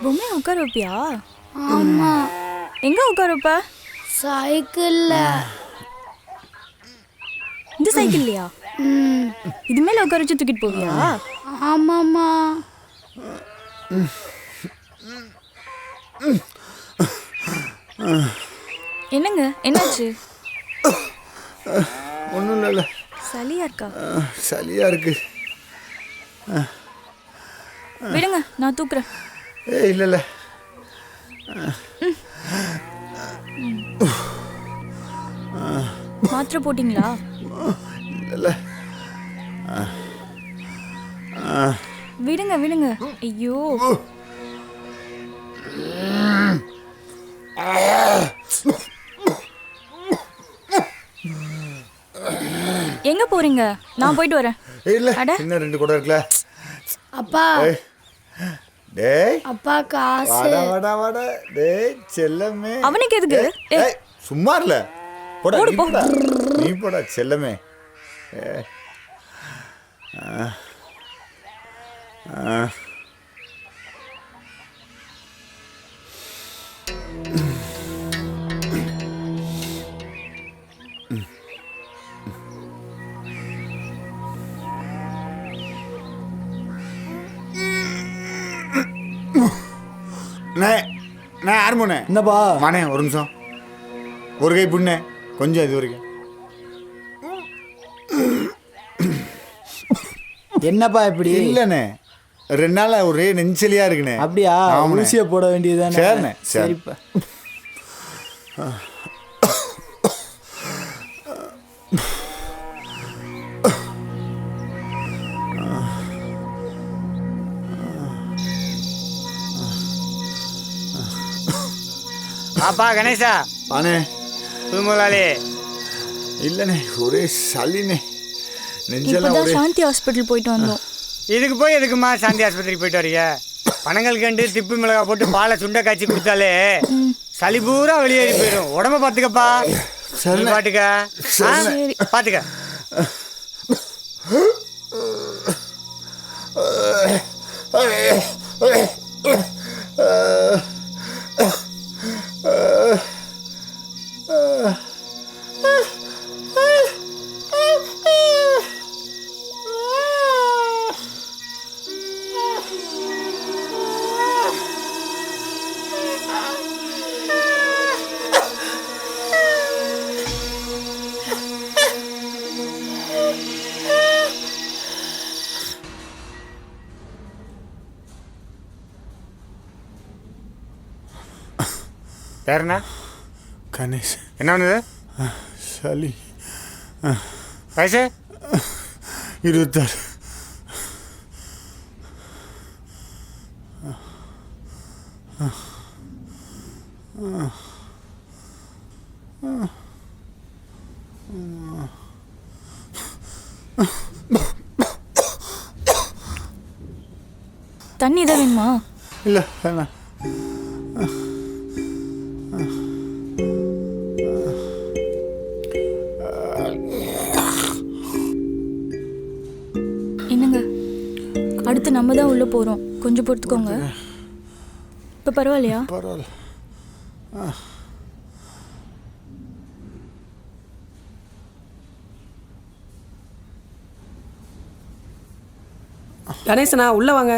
பொம்மை உட்கார வைப்பியா? ஆமா. எங்க உட்கார வைப்ப? சைக்கிள்ல. இந்த சைக்கிள்லையா? இது மேல உட்கார வச்சு தூக்கிட்டு போவியா? ஆமாம்மா. என்னங்க, என்னாச்சு? ஒன்றும் இல்லை. சளியா இருக்கா? சளியா இருக்கு. விடுங்க, நான் தூக்குறேன். இல்லை இல்லை. மாத்திரை போட்டிங்களா? இல்லை. விடுங்க விடுங்க. ஐயோ, எங்க போறீங்க? நான் போயிட்டு வரேன். இல்ல, இன்னும் 2 கூட இருக்குல. அப்பா. டேய், அப்பா காசு. வாடா வாடா வாடா. டேய் செல்லமே. அவனுக்கு எதுக்கு? ஏய் சும்மா இல்ல. போடா நீ போடா செல்லமே. நான் யார் போனே? என்னப்பா? வானே ஒரு நிமிஷம். ஒரு கை புண்ணே, கொஞ்சம் இது வரைக்கும். என்னப்பா இப்படி? இல்லைண்ணே, 2 நாளா ஒரே நெஞ்சலியா இருக்குண்ணே. அப்படியா? ஊசியை போட வேண்டியதுதானே? சரிண்ணே. சரிப்பா. பாப்பா கணேசா. வானே. புதுமுலாளி. இல்லைண்ணே, ஒரே சளிண்ணே. இப்போதான் சாந்தி ஹாஸ்பிட்டல் போயிட்டு வந்தோம். இதுக்கு போய் எதுக்குமா சாந்தி ஆஸ்பத்திரிக்கு போயிட்டு வரீங்க? பனங்கள் கண்டு திப்பு மிளகா போட்டு பாலை சுண்டை காய்ச்சி குடித்தாலே சளி பூரா வெளியேறி போயிடும். உடம்ப பார்த்துக்கப்பா. சரி பாட்டுக்க பார்த்துக்க. பேருண்ணா? கணேஷ். என்ன பண்ணுது? சளி. வயசு? 26. தண்ணி தான் வேணுமா? இல்லை வேணாம். என்னங்க, அடுத்து நம்ம தான் உள்ள போறோம். கொஞ்சம் பொறுத்துக்கோங்க. இப்போ பரவாயில்லையா? பரவாயில்ல. கணேசனா உள்ள வாங்க.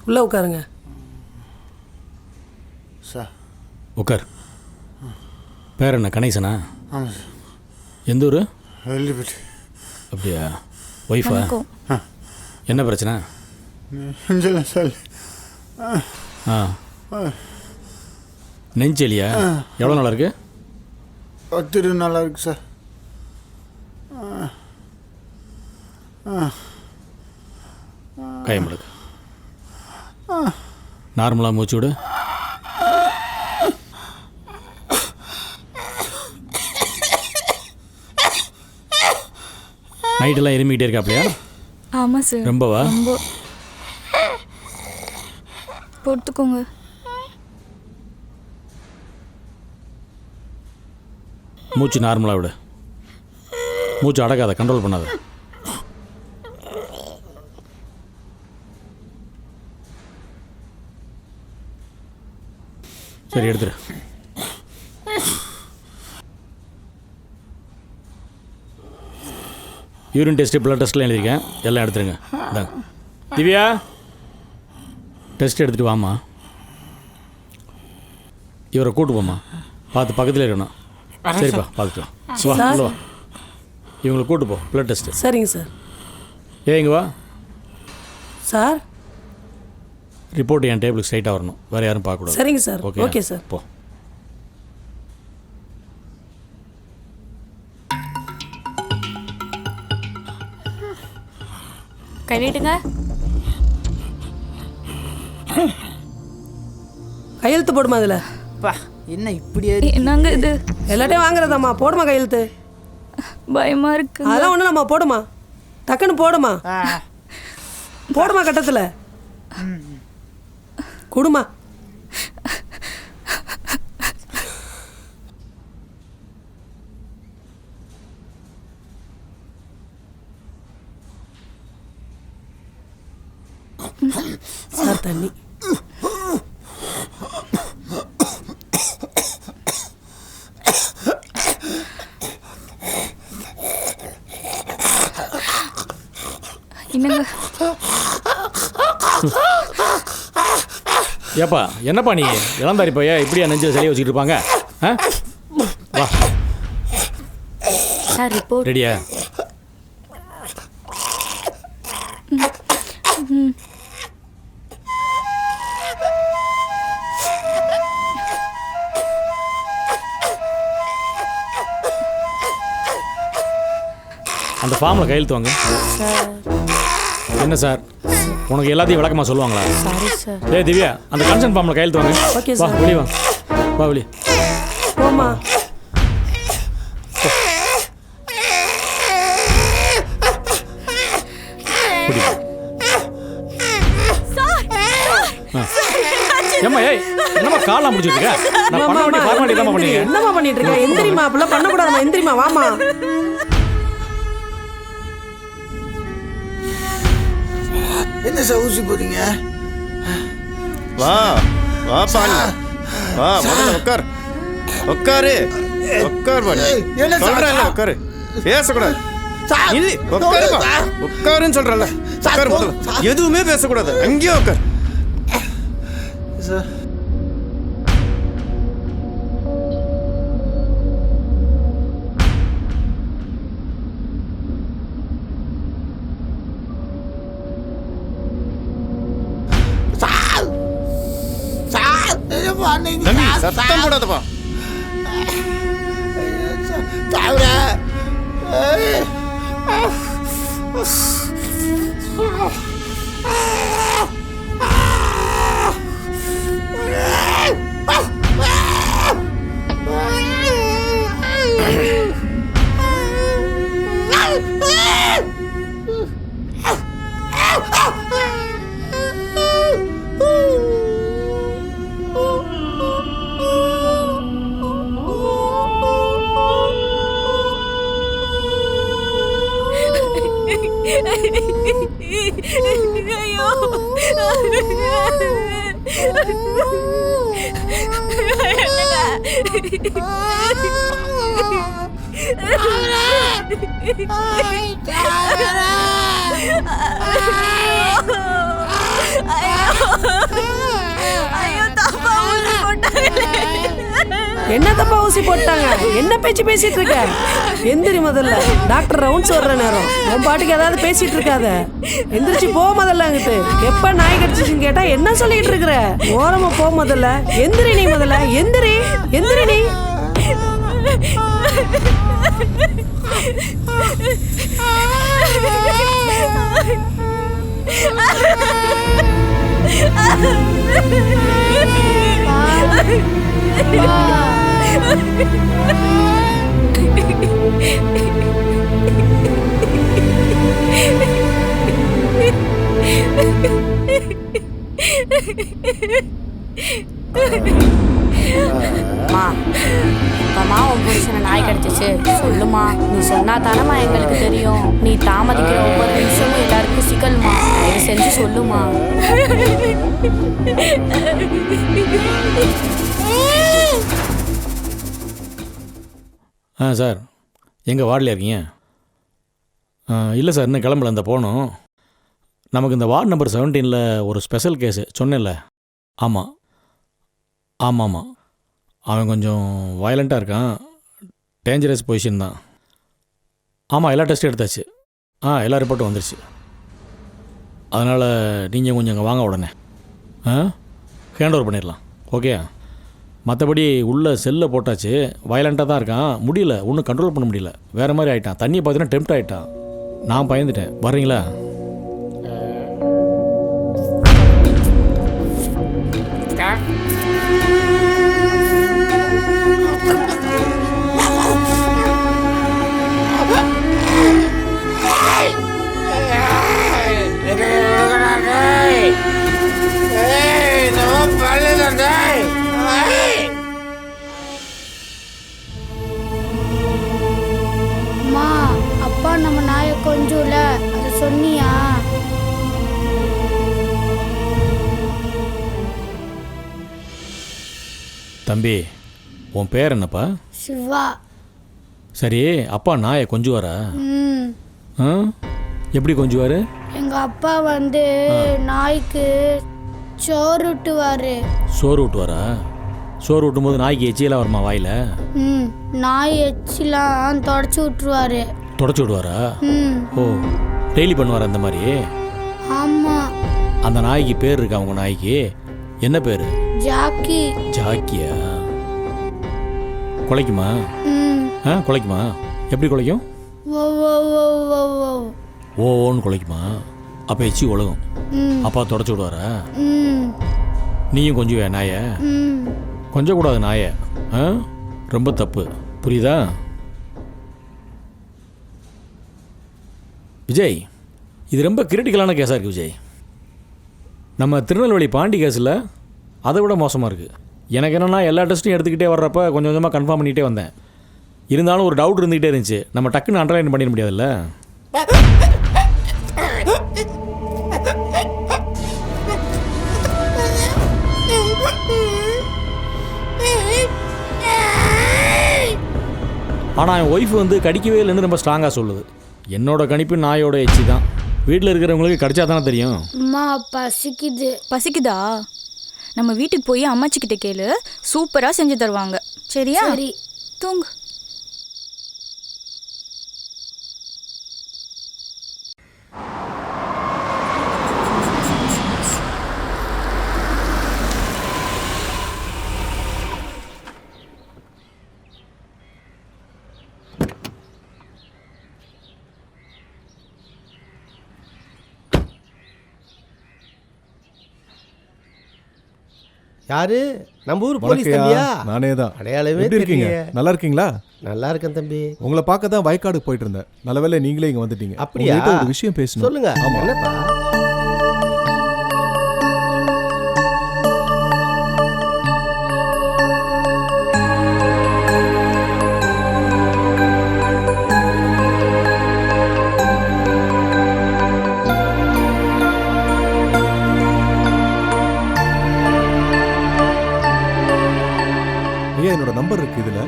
உள்ள உட்காருங்க. சார் உட்கார். பேர் என்ன? கணேசனா? ஆமாம் சார். எந்த ஊர்? வெள்ளிப்பட்டி. அப்படியா? ஒய்ஃபா? என்ன பிரச்சனை? நெஞ்செல்லாம் சளி. நெஞ்சலியா? எவ்வளோ நாளாக இருக்கு? 10 நாளாக இருக்கு சார். கையம்படுக்கு. நார்மலாக மூச்சு விடு. நைட்டெல்லாம் இருமிக்கிட்டே இருக்காப்லையா? ஆமாம் சார். ரொம்பவா? ரொம்ப. பொறுத்துக்கோங்க. மூச்சு நார்மலாக விடு. மூச்சு அடக்காத, கண்ட்ரோல் பண்ணாத. சரி, எடுத்துரு. யூரின் டெஸ்ட்டு, பிளட் டெஸ்ட்லாம் எழுதியிருக்கேன். எல்லாம் எடுத்துருங்க. இந்தாங்க. திவ்யா, டெஸ்ட் எடுத்துகிட்டு வாம்மா. இவரை கூட்டு போம்மா. பார்த்து பக்கத்தில் இருக்கணும். சரிப்பா, பார்த்துட்டு வா. வா. இவங்களை கூட்டு போ. Blood test. சரிங்க சார். இங்கே வா சார். ரிப்போர்ட் என் டேபிளுக்கு ஸ்ட்ரைட்டாக வரணும். வேறு யாரும் பார்க்கக்கூடாது. சரிங்க சார். Okay sir. போ. கை நீட்டுங்க. கையெழுத்து போடுமா அதில்? என்ன இப்படி என்னங்க இது? எல்லாத்தையும் வாங்குறதாம்மா. போடுமா கையெழுத்து. பயமா இருக்கு. அதெல்லாம் ஒன்றும் நம்ம போடுமா. டக்குன்னு போடுமா. போடுமா கட்டத்தில். கொடுமா. சார் தண்ணி. என்னங்க? ஏப்பா, என்னப்பா நீ இளந்தாரி பையா இப்படியா நெஞ்சில் சளியை வச்சுக்கிட்டு இருப்பாங்க? வா. சார் ரிப்போர்ட் ரெடியா? அந்த ஃபார்மில் கையெழுத்து வாங்க. என்ன சார்? உனக்கு எல்லாத்தையும் விளக்கமாக சொல்லுவாங்களா? Sorry sir. ஏய் திவ்யா, அந்த கன்சர்ன் ஃபார்மில் கையெழுத்து வாங்க. ஓகே வா சார். வெளியே வா, வா வெளியே. போமா. ஏம்மா ஏய், என்னம்மா காலாம் முடிச்சிட்டு இருக்க? நான் பண்ண வேண்டிய ஃபார்மாலிட்டி தான் பண்ணீங்க. என்னம்மா பண்ணிட்டு இருக்க? எந்திரிமா, அப்பலாம் பண்ண கூடாதுமா. எந்திரிமா, வாமா. என்ன சார் ஊசி போறீங்க? வா வா பாணி, வா முதல்ல உட்கார், உட்காரு, உட்கார் பாணி. என்ன சொல்றேன்ல உட்காரு, பேசக்கூடாது. இல்லை உட்காருப்பா, உட்காருன்னு சொல்றேன்ல, உட்காரு முதல்ல. எதுவுமே பேசக்கூடாது, அங்கேயே உட்கார். சார் தம்பி சத்தம் போடாதப்பா. ஐயோ என்ன தப்பா ஊசி போட்டாங்க? என்ன பேச்சு பேசிட்டு இருக்க? எந்திரி முதல்ல. டாக்டர் ரவுண்ட்ஸ் வர்ற நேரம். உன் பாட்டுக்கு ஏதாவது பேசிட்டு இருக்காத. எந்திரிச்சு போ முதல்ல. அங்கிட்டு எப்ப நாய் கடிச்சிச்சுன்னு கேட்டா என்ன சொல்லிட்டு இருக்கிற? ஓரமா போ முதல்ல. எந்திரி நீ முதல்ல. எந்திரி, எந்திரி நீ. அம்மா உன் புருஷனை நாய் கடிச்சிச்சு சொல்லுமா. நீ சொன்னா தானம்மா எங்களுக்கு தெரியும். நீ தாமதிக்கிற ஒவ்வொரு நிமிஷமும் எல்லாருக்கும் சிக்கல்மா. தயவு செஞ்சு சொல்லுமா. சார் எங்கே வார்டில் இருக்கீங்க? இல்லை சார், இன்னும் கிளம்பல. இந்த போகணும். நமக்கு இந்த வார்டு நம்பர் 17 ஒரு ஸ்பெஷல் கேஸு சொன்னேன்ல. ஆமாம் ஆமாம் ஆமாம், அவன் கொஞ்சம் வயலண்ட்டாக இருக்கான். டேஞ்சரஸ் பொசிஷன் தான். ஆமாம், எல்லா டெஸ்ட்டும் எடுத்தாச்சு. எல்லா ரிப்போர்ட்டும் வந்துருச்சு. அதனால் நீங்கள் கொஞ்சம் இங்கே வாங்க உடனே. ஹேண்ட் ஓவர் பண்ணிடலாம். ஓகே. மற்றபடி உள்ள செல்லை போட்டாச்சு. வயலண்ட்டாக தான் இருக்கான். முடியல, ஒன்றும் கண்ட்ரோல் பண்ண முடியல. வேறு மாதிரி ஆகிட்டான். தண்ணியை பார்த்தீங்கன்னா டெம்ப்ட் ஆகிட்டான். நான் பயந்துட்டேன். வர்றீங்களா? அம்மா, அப்பா நம்ம நாயை கொஞ்சம்ல, அதை சொன்னியா? தம்பி, உன் பேர் என்னப்பா? சிவா. சரி, அப்பா நாயை கொஞ்சுவாரா? எப்படி கொஞ்சுவார்? எங்க அப்பா வந்து நாய்க்கு சோறு ஊட்டுவாரு. சோறு ஊட்டுவாரா? சோறு ஊட்டும்போது நாய்க்கு எச்சியெல்லாம் வருமா வாயில்? நாய் எச்சிலாம் தொடச்சி விட்டுருவாரு. தொடச்சி விடுவாரா? ஓ, டெய்லி பண்ணுவார் அந்த மாதிரி? ஆமா. அந்த நாய்க்கு பேர் இருக்கா? உங்க நாய்க்கு என்ன பேர்? ஜாக்கி. ஜாக்கியா? குலைக்குமா? குலைக்குமா? எப்படி குலைக்கும்? ஓ ஓ ஓ ஓ ஓ. ஓன்னு குலைக்குமா? அப்போ எச்சி உலகம். அப்பா தொடச்சி விடுவாரா? நீயும் கொஞ்சம் நாயை கொஞ்சம் கூடாது நாயை. ரொம்ப தப்பு, புரியுதா? விஜய், இது ரொம்ப கிரிட்டிக்கலான கேஸாக இருக்குது விஜய். நம்ம திருநெல்வேலி பாண்டி கேஸில் அதை விட மோசமாக இருக்குது. எனக்கு என்னென்னா எல்லா டெஸ்ட்டும் எடுத்துக்கிட்டே வர்றப்ப கொஞ்சம் கொஞ்சமாக கன்ஃபார்ம் பண்ணிகிட்டே வந்தேன். இருந்தாலும் ஒரு டவுட் இருந்துகிட்டே இருந்துச்சு. நம்ம டக்குன்னு அண்டர்லைன் பண்ணிட முடியாதுல்ல. ஆனால் என் ஒய்ஃப் வந்து கடிக்கவே இல்லைன்னு ரொம்ப ஸ்ட்ராங்காக சொல்லுது. என்னோட கணிப்பு நாயோட எச்சி தான். வீட்டில் இருக்கிறவங்களுக்கு கடிச்சா தானே தெரியும். அம்மா பசிக்குது. பசிக்குதா? நம்ம வீட்டுக்கு போய் அம்மாச்சிக்கிட்ட கேளு, சூப்பராக செஞ்சு தருவாங்க. சரியா? சரி. தூங்கு. யாரு? நம்ம ஊர் போலீஸ் தம்பியா? நானே தான். அடையாளமே எப்படி இருக்கீங்க? நல்லா இருக்கீங்களா? நல்லா இருக்கேன் தம்பி. உங்களை பார்க்க தான் வயக்காடு போயிட்டு இருந்தேன். நல்லவேளை நீங்களே இங்க வந்துட்டீங்க. அப்படியா? ஒரு விஷயம் பேசணும். சொல்லுங்க. ஆமா. என்னப்பா? என்னோட நம்பர் இருக்கு இதுல.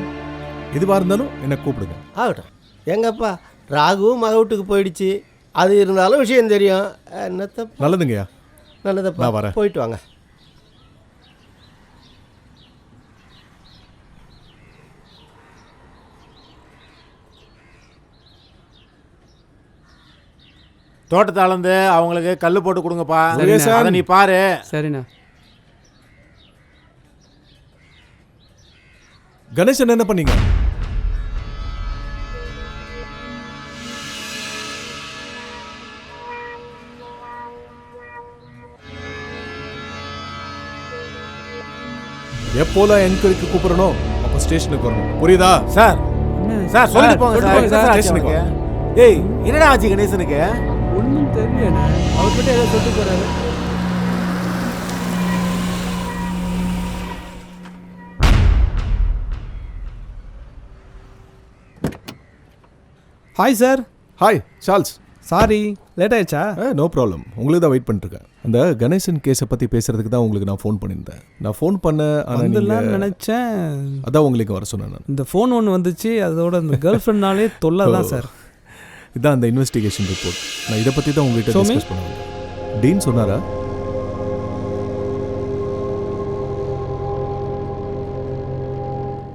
எதுவா இருந்தாலும் என்ன கூப்பிடுங்க. ஆகட்டும். எங்கப்பா ராகுவும் மக வீட்டுக்கு போயிடுச்சு. அது இருந்தாலும் விஷயம் தெரியும். என்னத்த? நல்லதுங்கய்யா. நல்லதப்பா. நான் வரேன். போயிட்டு வாங்க. தோட்டத்தை அளந்து அவங்களுக்கு கல் போட்டு கொடுங்கப்பா. சரிண்ணா. அதை நீ பாரு. சரிண்ணா. கணேசன் என்ன பண்ணீங்க? எப்போலாம் என்கொயரிக்கு கூப்பிடணும் அப்போ ஸ்டேஷனுக்கு வரணும். புரியுதா? சார் சார் சொல்லிட்டு போங்க சார். ஸ்டேஷனுக்கு வா. ஏய், என்னடா ஆச்சு கணேசனுக்கு? ஒன்றும் தெரியல. அவர்கிட்ட ஏதோ சொல்லிட்டு போறாரு. Hi sir. Hi Charles. Sorry late ஆயிடுச்சா? No problem. உங்களுக்கு தான் வெயிட் பண்ணிட்டுருக்கேன். அந்த கணேசன் கேஸை பற்றி பேசுறதுக்கு தான் உங்களுக்கு நான் ஃபோன் பண்ணியிருந்தேன். நான் ஃபோன் பண்ண அதெல்லாம் நினச்சேன். அதான் உங்களுக்கு வர சொன்னேன் நான். இந்த ஃபோன் ஒன்று வந்துச்சு, அதோட இந்த கேர்ள் ஃப்ரெண்ட்னாலே தொல்லை தான் சார். இதான் அந்த இன்வெஸ்டிகேஷன் ரிப்போர்ட். நான் இதை பற்றி தான் உங்கள்கிட்ட டிஸ்கஸ் பண்ணுவேன். டீன் சொன்னாரா?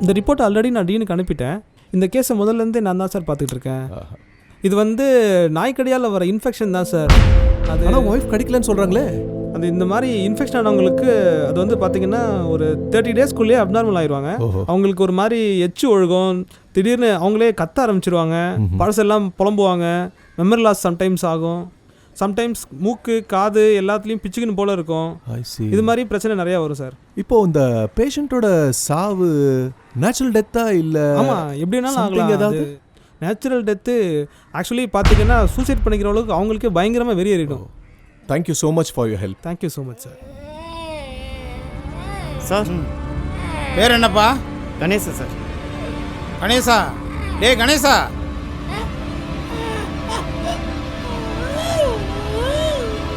இந்த ரிப்போர்ட் ஆல்ரெடி நான் டீனுக்கு அனுப்பிட்டேன். இந்த கேஸை முதல்லேருந்தே நான் தான் சார் பார்த்துட்டு இருக்கேன். இது வந்து நாய்க்கடியால் வர இன்ஃபெக்ஷன் தான் சார். அது ஆனால் ஒய்ஃப் கடிக்கலன்னு சொல்கிறாங்களே. அது இந்த மாதிரி இன்ஃபெக்ஷன் ஆனவங்களுக்கு அது வந்து பார்த்தீங்கன்னா ஒரு 30 டேஸ்க்குள்ளேயே அப்நார்மல் ஆயிடுவாங்க. அவங்களுக்கு ஒரு மாதிரி எச்சு ஒழுகும், திடீர்னு அவங்களே கத்த ஆரம்பிச்சிருவாங்க, பழசெல்லாம் புலம்புவாங்க, மெமரி லாஸ் சம்டைம்ஸ் ஆகும், சம்டைம்ஸ் மூக்கு காது எல்லாத்துலேயும் பிச்சுக்குன்னு போல இருக்கும். இது மாதிரி பிரச்சனை நிறையா வரும் சார். இப்போ இந்த பேஷண்ட்டோட சாவு நேச்சுரல் டெத்தா இல்லை? ஆமாம், எப்படின்னாலும் ஆகலாம். ஏதாவது நேச்சுரல் டெத்து ஆக்சுவலி பார்த்தீங்கன்னா சூசைட் பண்ணிக்கிற அளவுக்கு அவங்களுக்கே பயங்கரமாக வெறியேறிடும். Thank you so much for your help. Thank you so much sir. Sir பேர் என்னப்பா? கணேசா சார். கணேசா, டேய் கணேசா.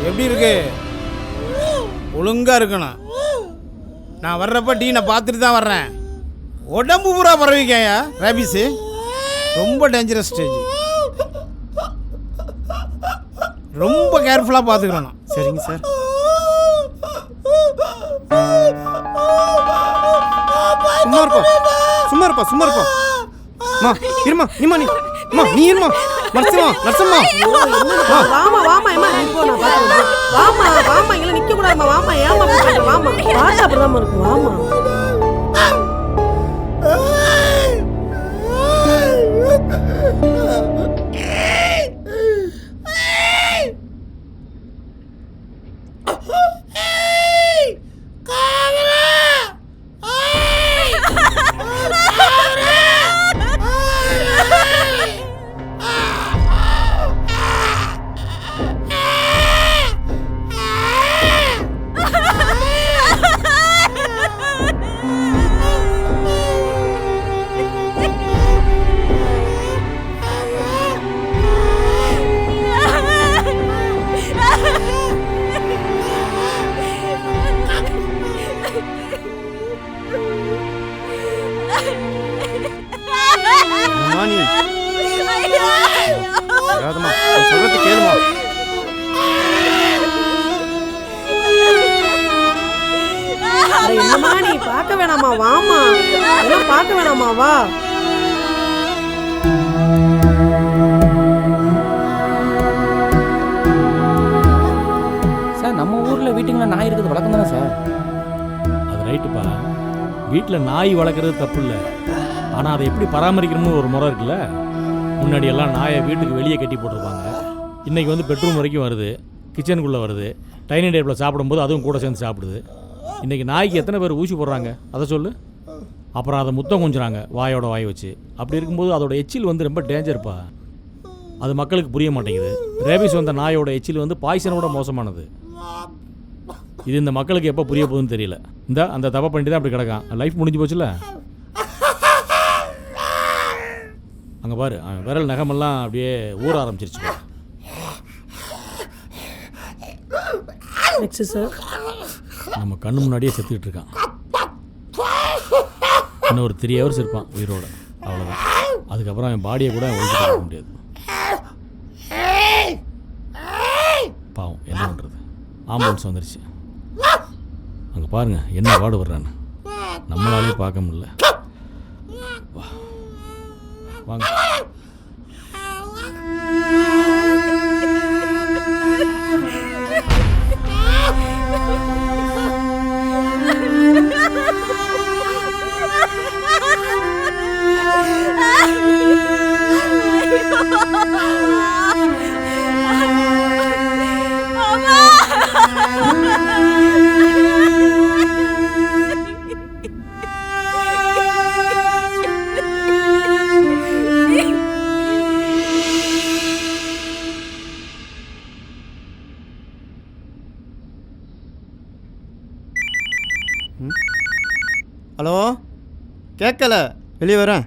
எப்படி இருக்கு? ஒழுங்காக இருக்கணும். நான் வர்றப்ப டீனை பார்த்துட்டு தான் வர்றேன். உடம்பு பூரா பரவிக்கையா ரேபிஸு. ரொம்ப டேஞ்சரஸ் ஸ்டேஜ். ரொம்ப கேர்ஃபுல்லாக பார்த்துக்கிறணும். சரிங்க சார். சும்மா இருப்பா, சும்மா இருப்பா, சும்மா இருப்பா. மா இருமா, நீமா நீ மா நீ இருமா. நர்சம்மா, நர்சம்மா. வாமா வாமா ஏமா இப்போ நான் பாத்துறேன். வாமா வாமா இங்க நிக்க கூடாதுமா. வாமா ஏமா போற? வாமா பாட்டா அப்படிதான் இருக்கும். வாமா. பார்க்க வேணாமா வாமா, அதெல்லாம் பார்க்க வேணாமா வா. சார் நம்ம ஊர்ல வீட்டுங்கள நாய் இருக்குது வழக்கம் தானே சார்? அது ரைட்டுப்பா, வீட்டில் நாய் வளர்க்குறது தப்பு இல்லை, ஆனால் அதை எப்படி பராமரிக்கணும்னு ஒரு முறை இருக்குல்ல. முன்னாடி எல்லாம் நாயை வீட்டுக்கு வெளியே கட்டி போட்டிருப்பாங்க. இன்றைக்கி வந்து பெட்ரூம் வரைக்கும் வருது, கிச்சனுக்குள்ளே வருது, டைனிங் டேபிளில் சாப்பிடும்போது அதுவும் கூட சேர்ந்து சாப்பிடுது. இன்றைக்கி நாய்க்கு எத்தனை பேர் ஊசி போடுறாங்க அதை சொல்லு. அப்புறம் அதை முத்தம் கொஞ்சுறாங்க வாயோட வாய் வச்சு. அப்படி இருக்கும்போது அதோட எச்சில் வந்து ரொம்ப டேஞ்சர்ப்பா. அது மக்களுக்கு புரிய மாட்டேங்குது. ரேபிஸ் வந்த நாயோட எச்சில் வந்து பாய்சனோட மோசமானது. இது இந்த மக்களுக்கு எப்போ புரிய போகுதுன்னு தெரியல. இந்த அந்த தப்பை பண்ணிட்டு தான் அப்படி கிடக்கான். லைஃப் முடிஞ்சு போச்சுல. அங்கே பாரு, விரல் நகமெல்லாம் அப்படியே ஊற ஆரம்பிச்சிருச்சு. சார் நம்ம கண்ணு முன்னாடியே செத்துக்கிட்டு இருக்கான். இன்னும் ஒரு 3 hours இருப்பான் உயிரோட, அவ்வளோதான். அதுக்கப்புறம் அவன் பாடியை கூட ஒழிச்சு பார்க்க முடியாது. பாவம், என்ன பண்ணுறது. ஆம்புலன்ஸ் வந்துருச்சு. அங்கே பாருங்க என்ன வார்டு வர்றான்னு. நம்மளாலே பார்க்க முடியல. வாங்க. ஹலோ, கேட்கல, வெளியே வரேன்.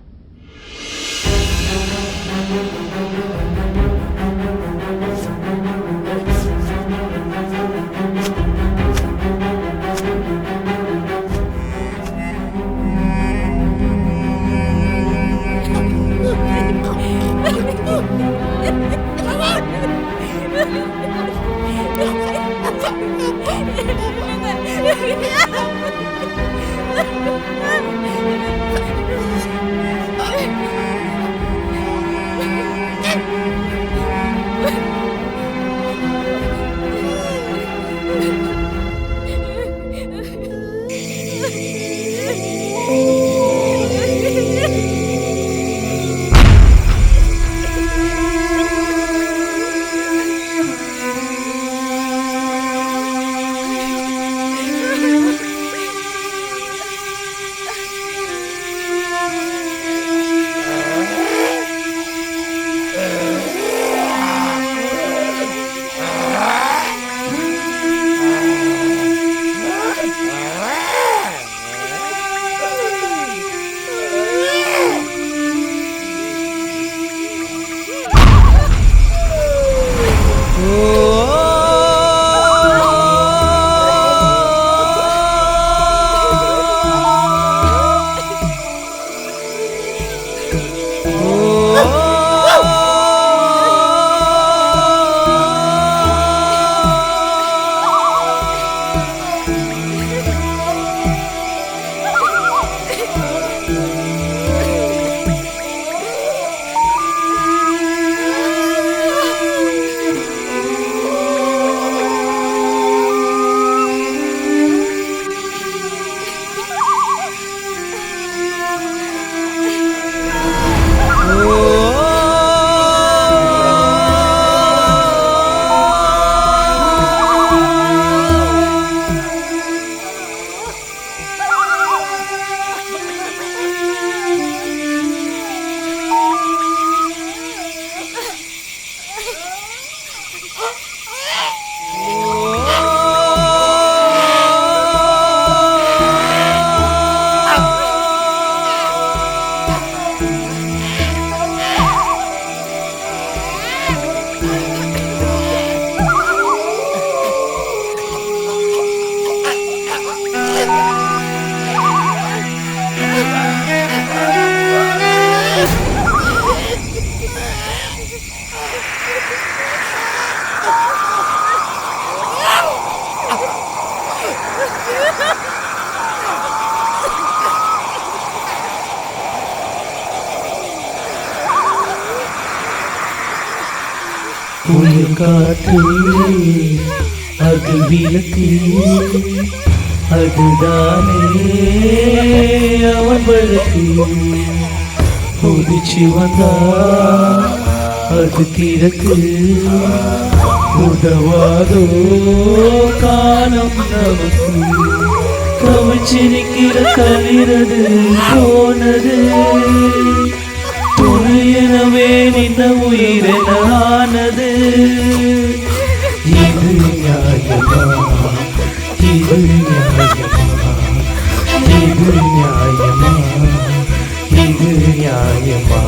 காற்று அது விளக்கு அதுதானே அவன் வழக்கு குதிச்சு வந்தா அது கிழக்கு உதவாதோ காலம் நமக்கு கவச்சிருக்கிற கவிரது போனது துணையனவே நின்ன உயிரென ஆனது இது நியாயமா இது நியாயமா இது நியாயமா இது நியாயமா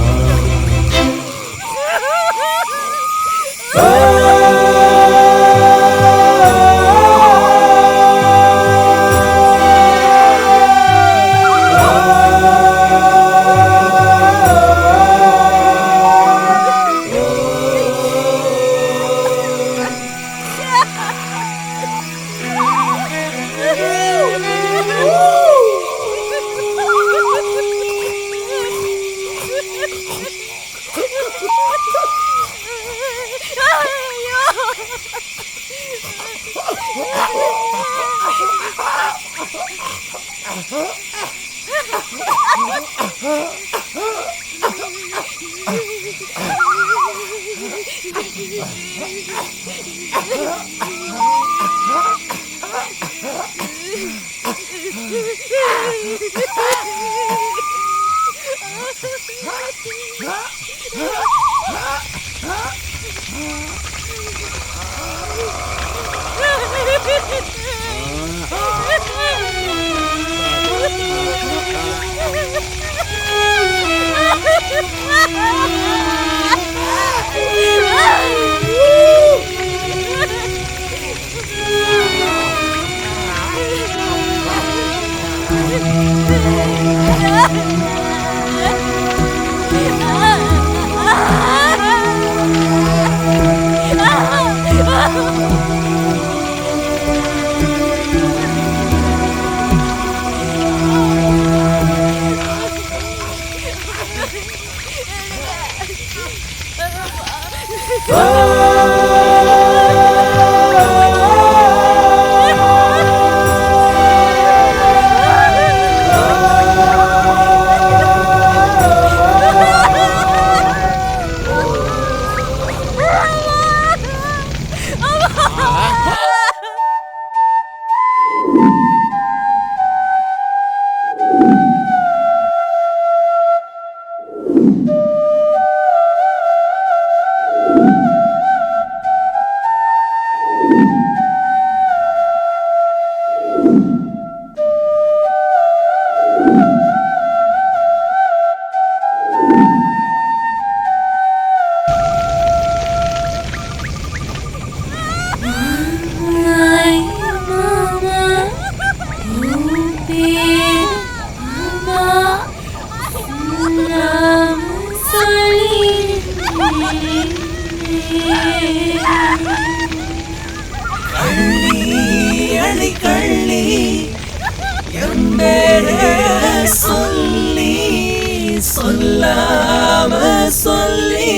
சொல்லி சொல்லாம சொல்லி